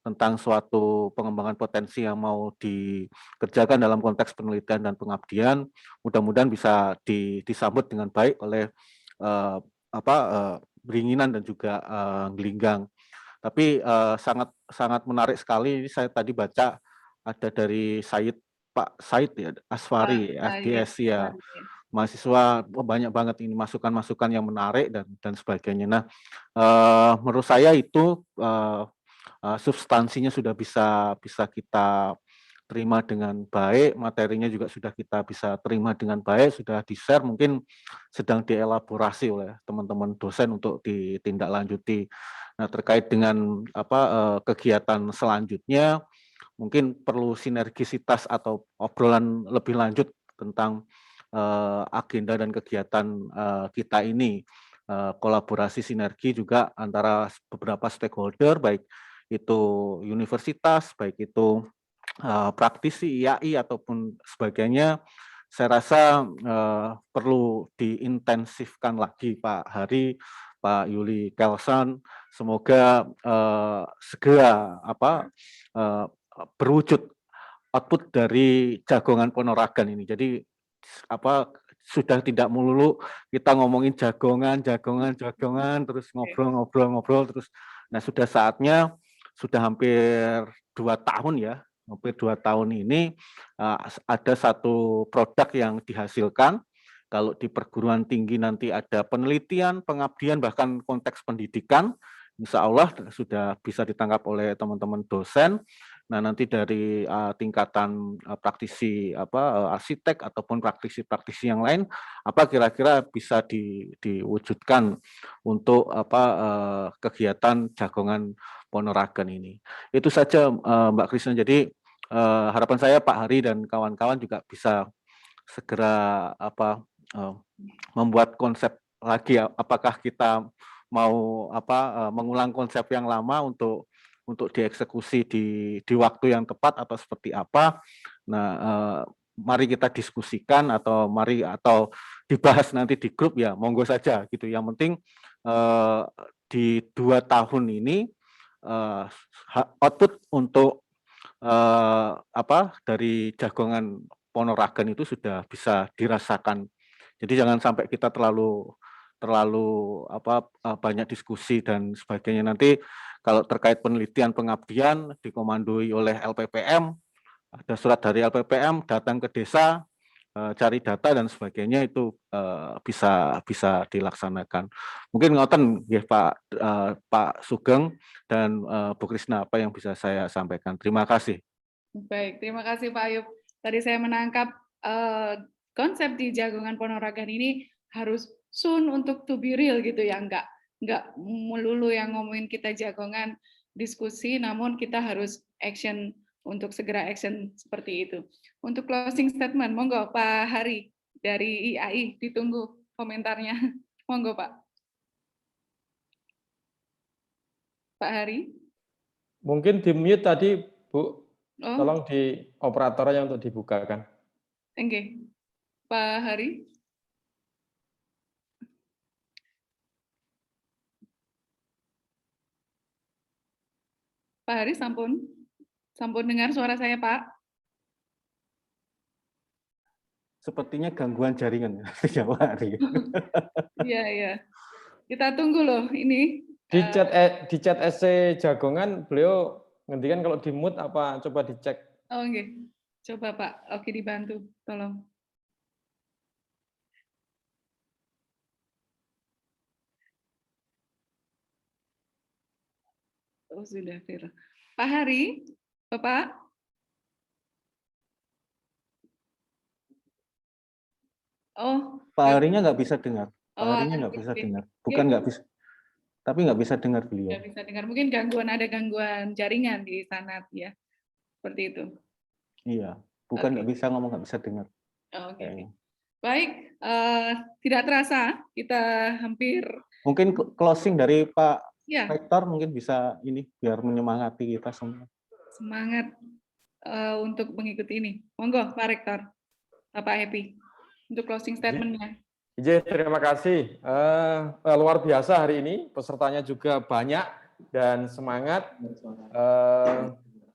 tentang suatu pengembangan potensi yang mau dikerjakan dalam konteks penelitian dan pengabdian, mudah-mudahan bisa disambut dengan baik oleh Beringinan dan juga Gelinggang. Tapi sangat menarik sekali. Ini saya tadi baca ada dari Pak Said ya, Asfari, FDS ya, mahasiswa banyak banget ini masukan-masukan yang menarik dan sebagainya. Nah, menurut saya itu substansinya sudah bisa kita terima dengan baik, materinya juga sudah kita bisa terima dengan baik, sudah di-share, mungkin sedang dielaborasi oleh teman-teman dosen untuk ditindaklanjuti. Nah, terkait dengan kegiatan selanjutnya, mungkin perlu sinergisitas atau obrolan lebih lanjut tentang agenda dan kegiatan kita ini, kolaborasi sinergi juga antara beberapa stakeholder, baik itu universitas, baik itu praktisi IAI ataupun sebagainya. Saya rasa perlu diintensifkan lagi Pak Hari, Pak Yuli Kelson. Semoga segera berwujud output dari Jagongan Ponorogan ini. Jadi sudah tidak melulu kita ngomongin jagongan terus ngobrol terus. Nah, sudah saatnya, sudah hampir 2 tahun ya, hampir 2 tahun ini ada satu produk yang dihasilkan. Kalau di perguruan tinggi nanti ada penelitian, pengabdian, bahkan konteks pendidikan, insya Allah sudah bisa ditangkap oleh teman-teman dosen. Nah, nanti dari tingkatan praktisi arsitek ataupun praktisi-praktisi yang lain, apa kira-kira bisa diwujudkan untuk kegiatan Jagongan Ponorogan ini. Itu saja Mbak Krisna. Jadi harapan saya Pak Hari dan kawan-kawan juga bisa segera membuat konsep lagi. Apakah kita mau mengulang konsep yang lama untuk dieksekusi di waktu yang tepat atau seperti apa. Nah, mari kita diskusikan atau dibahas nanti di grup ya, monggo saja gitu. Yang penting di 2 tahun ini output untuk dari Jagongan Ponorogan itu sudah bisa dirasakan. Jadi jangan sampai kita terlalu banyak diskusi dan sebagainya. Nanti kalau terkait penelitian pengabdian dikomandoi oleh LPPM, ada surat dari LPPM, datang ke desa, cari data dan sebagainya, itu bisa dilaksanakan. Mungkin ngoten ya Pak Sugeng dan Bu Krisna, apa yang bisa saya sampaikan. Terima kasih. Baik, terima kasih Pak Ayub. Tadi saya menangkap konsep di Jagongan Ponorogan ini harus soon untuk to be real gitu ya, enggak melulu yang ngomongin kita Jagongan diskusi, namun kita harus action, untuk segera action seperti itu. Untuk closing statement, monggo Pak Hari dari IAI, ditunggu komentarnya. Monggo Pak. Pak Hari. Mungkin di mute tadi Bu, tolong di operatornya untuk dibukakan. Oke, Pak Hari. Pak Hari, sampun dengar suara saya, Pak? Sepertinya gangguan jaringan ya Pak Hari. Iya. Kita tunggu loh ini. Di chat SC Jagongan beliau ngendikan kalau di mute apa, coba dicek. Oh, oke. Coba Pak, oke, dibantu, tolong. Oh, sudah, Fir. Pak Hari, Bapak? Oh, Pak Harinya nggak bisa dengar. Pak Harinya nggak bisa oke. dengar. Ya, Bukan nggak bisa, tapi nggak bisa dengar beliau. nggak bisa dengar. Mungkin ada gangguan jaringan di sana ya. Seperti itu. Iya, bukan Oke. nggak bisa ngomong, nggak bisa dengar. Oke. Kayaknya. Baik, tidak terasa kita hampir Mungkin closing dari Pak ya Rektor mungkin bisa ini biar menyemangati kita semua. semangat untuk mengikuti ini. Monggo Pak Rektor, Bapak Happy untuk closing statement-nya. Ije, terima kasih. Luar biasa hari ini, pesertanya juga banyak dan semangat.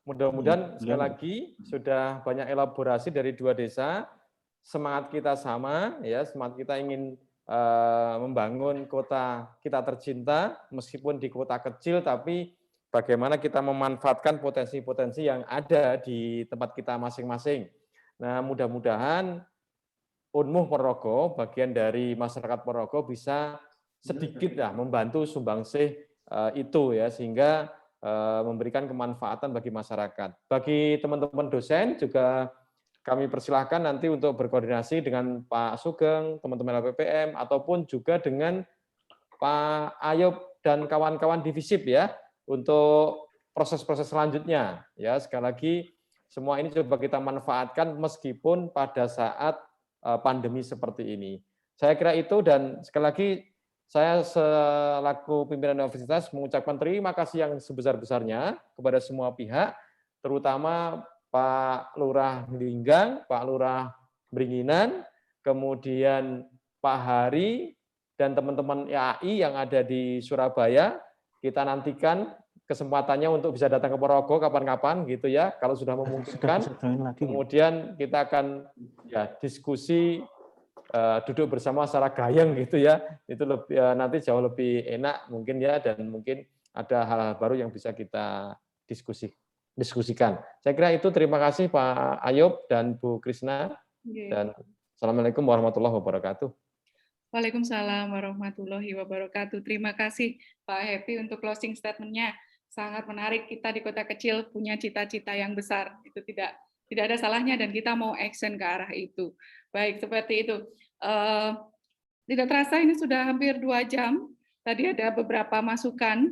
Mudah-mudahan sekali lagi sudah banyak elaborasi dari 2 desa. Semangat kita sama, ya, semangat kita ingin membangun kota kita tercinta, meskipun di kota kecil, tapi bagaimana kita memanfaatkan potensi-potensi yang ada di tempat kita masing-masing. Nah, mudah-mudahan Unmuh Ponorogo, bagian dari masyarakat Ponorogo bisa sedikit lah membantu sumbangsih itu ya, sehingga memberikan kemanfaatan bagi masyarakat. Bagi teman-teman dosen juga kami persilahkan nanti untuk berkoordinasi dengan Pak Sugeng, teman-teman LPPM, ataupun juga dengan Pak Ayub dan kawan-kawan di FISIP ya, untuk proses-proses selanjutnya. Ya, sekali lagi semua ini coba kita manfaatkan meskipun pada saat pandemi seperti ini. Saya kira itu, dan sekali lagi saya selaku pimpinan universitas mengucapkan terima kasih yang sebesar-besarnya kepada semua pihak, terutama Pak Lurah Linggang, Pak Lurah Beringinan, kemudian Pak Hari, dan teman-teman IAI yang ada di Surabaya. Kita nantikan kesempatannya untuk bisa datang ke Ponorogo kapan-kapan gitu ya, kalau sudah memungkinkan. Kemudian kita akan ya diskusi, duduk bersama secara gayeng gitu ya, itu lebih, nanti jauh lebih enak mungkin ya, dan mungkin ada hal-hal baru yang bisa kita diskusikan. Saya kira itu. Terima kasih Pak Ayub dan Bu Krisna, dan Assalamualaikum warahmatullahi wabarakatuh. Waalaikumsalam warahmatullahi wabarakatuh. Terima kasih Pak Happy untuk closing statement-nya. Sangat menarik, kita di kota kecil punya cita-cita yang besar. Itu tidak ada salahnya, dan kita mau action ke arah itu. Baik, seperti itu. Tidak terasa ini sudah hampir 2 jam. Tadi ada beberapa masukan,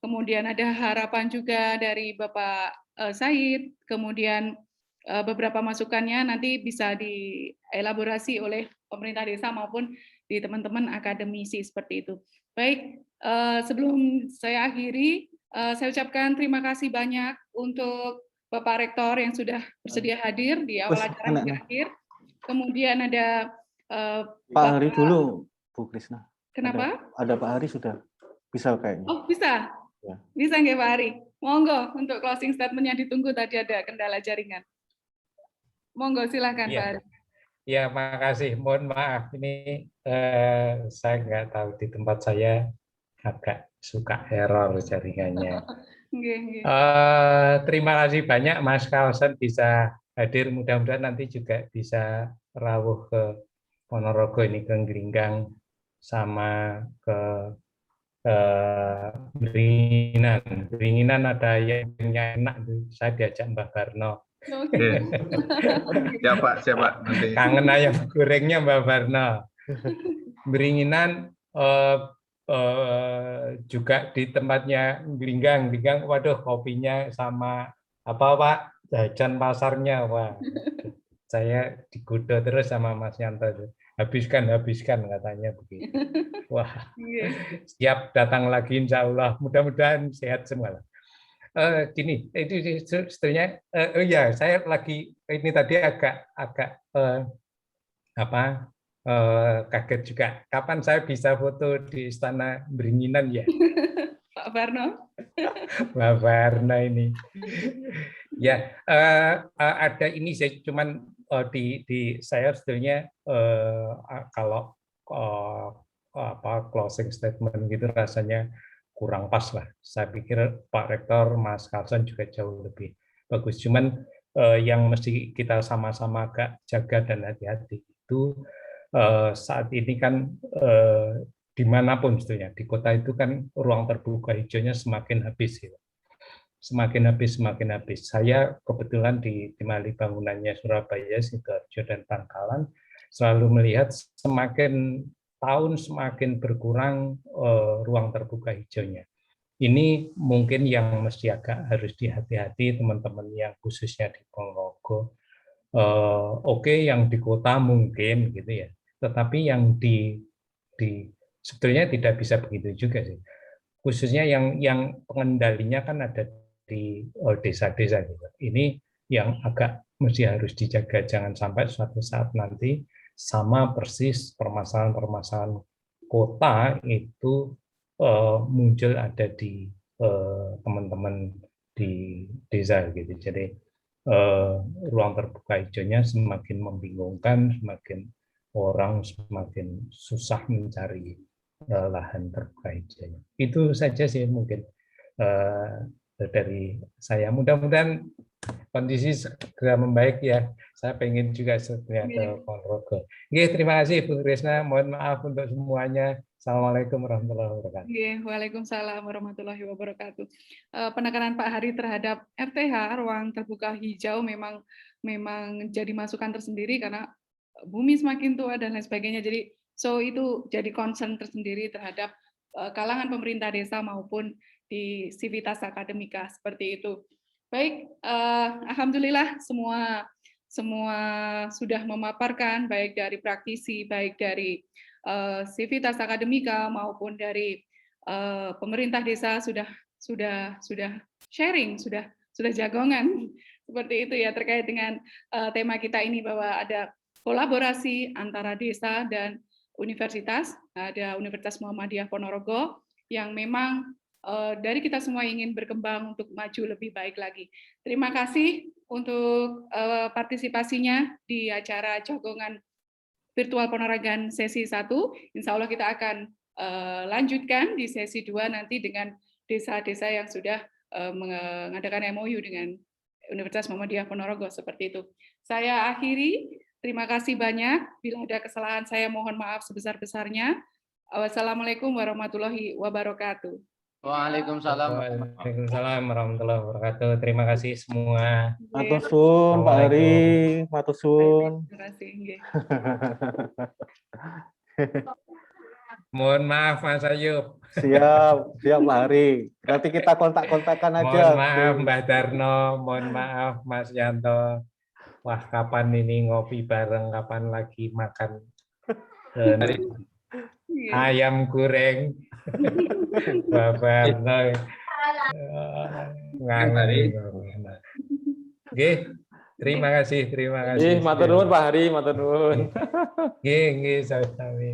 kemudian ada harapan juga dari Bapak Said, kemudian beberapa masukannya nanti bisa dielaborasi oleh pemerintah desa maupun di teman-teman akademisi seperti itu. Baik, sebelum saya akhiri, saya ucapkan terima kasih banyak untuk Bapak Rektor yang sudah bersedia hadir di awal acara hingga akhir. Kemudian ada Pak Hari dulu, Bu Krisna. Kenapa? Ada Pak Hari sudah bisa kayaknya. Oh, bisa? Ya. Bisa nggak Pak Hari? Monggo, untuk closing statement-nya ditunggu, tadi ada kendala jaringan. Monggo, silakan Pak Hari. Ya, makasih. Mohon maaf, ini saya nggak tahu, di tempat saya agak suka error jaringannya. Terima kasih banyak Mas Kawasan bisa hadir, mudah-mudahan nanti juga bisa rawuh ke Ponorogo ini, ke Gelinggang sama ke Beringinan. Beringinan ada yang enak, saya diajak Mbah Barno. Ya Pak, siapa nanti. Kangen ayam gorengnya Mbak Barno. Beringinan juga di tempatnya Gelinggang. Waduh, kopinya sama apa Pak, jajan pasarnya Pak. Saya digoda terus sama Mas Yanto. Habiskan katanya begitu. Wah, siap datang lagi insya Allah. Mudah-mudahan sehat semua. Gini, itu sebenarnya ya, saya lagi ini tadi agak kaget juga. Kapan saya bisa foto di Istana Beringinan ya? Pak Barno. Pak Barno ini. Ya, ada ini saya cuman di saya sebetulnya kalau closing statement gitu rasanya kurang pas lah. Saya pikir Pak Rektor, Mas Karson juga jauh lebih bagus. Cuman yang mesti kita sama-sama agak jaga dan hati-hati itu saat ini kan dimanapun sebetulnya di kota itu kan ruang terbuka hijaunya semakin habis. Gitu. Semakin habis. Saya kebetulan di Timali bangunannya Surabaya, Sidoarjo dan Pangkalan selalu melihat semakin tahun semakin berkurang ruang terbuka hijaunya. Ini mungkin yang mesti agak harus dihati-hati teman-teman yang khususnya di Ponorogo. Oke, yang di kota mungkin gitu ya, tetapi yang di sebetulnya tidak bisa begitu juga sih. Khususnya yang pengendalinya kan ada di desa-desa gitu. Ini yang agak mesti harus dijaga, jangan sampai suatu saat nanti sama persis permasalahan-permasalahan kota itu muncul ada di teman-teman di desa gitu. Jadi ruang terbuka hijaunya semakin membingungkan, semakin orang semakin susah mencari lahan terbuka hijaunya. Itu saja sih mungkin dari saya. Mudah-mudahan kondisi segera membaik ya. Saya pengen juga segera ke Ponorogo. Terima kasih Bu Krisna. Mohon maaf untuk semuanya. Assalamualaikum warahmatullahi wabarakatuh. Waalaikumsalam warahmatullahi wabarakatuh. Penekanan Pak Hari terhadap RTH ruang terbuka hijau memang jadi masukan tersendiri karena bumi semakin tua dan lain sebagainya. Jadi itu jadi concern tersendiri terhadap kalangan pemerintah desa maupun di Civitas Akademika seperti itu. Baik, alhamdulillah semua sudah memaparkan baik dari praktisi, baik dari Civitas Akademika maupun dari pemerintah desa sudah sharing, sudah jagongan seperti itu ya terkait dengan tema kita ini bahwa ada kolaborasi antara desa dan universitas, ada Universitas Muhammadiyah Ponorogo yang memang dari kita semua ingin berkembang untuk maju lebih baik lagi. Terima kasih untuk partisipasinya di acara jagongan virtual Ponorogan sesi 1. Insya Allah kita akan lanjutkan di sesi 2 nanti dengan desa-desa yang sudah mengadakan MOU dengan Universitas Muhammadiyah Ponorogo seperti itu. Saya akhiri. Terima kasih banyak. Bila ada kesalahan saya mohon maaf sebesar-besarnya. Wassalamualaikum warahmatullahi wabarakatuh. Waalaikumsalam. Waalaikumsalam warahmatullahi wabarakatuh. Terima kasih semua. Matur suwun Pak Hari, matur suwun. Terima kasih. Mohon maaf Mas Ayub. Siap Pak Hari. Nanti kita kontak-kontakan aja. Mohon maaf Mbak Darno, mohon maaf Mas Yanto. Wah, kapan ini ngopi bareng, kapan lagi makan ayam goreng. Bapak terima kasih. Matur nuwun Pak Hari, matur nuwun. Nggih, sami-sami.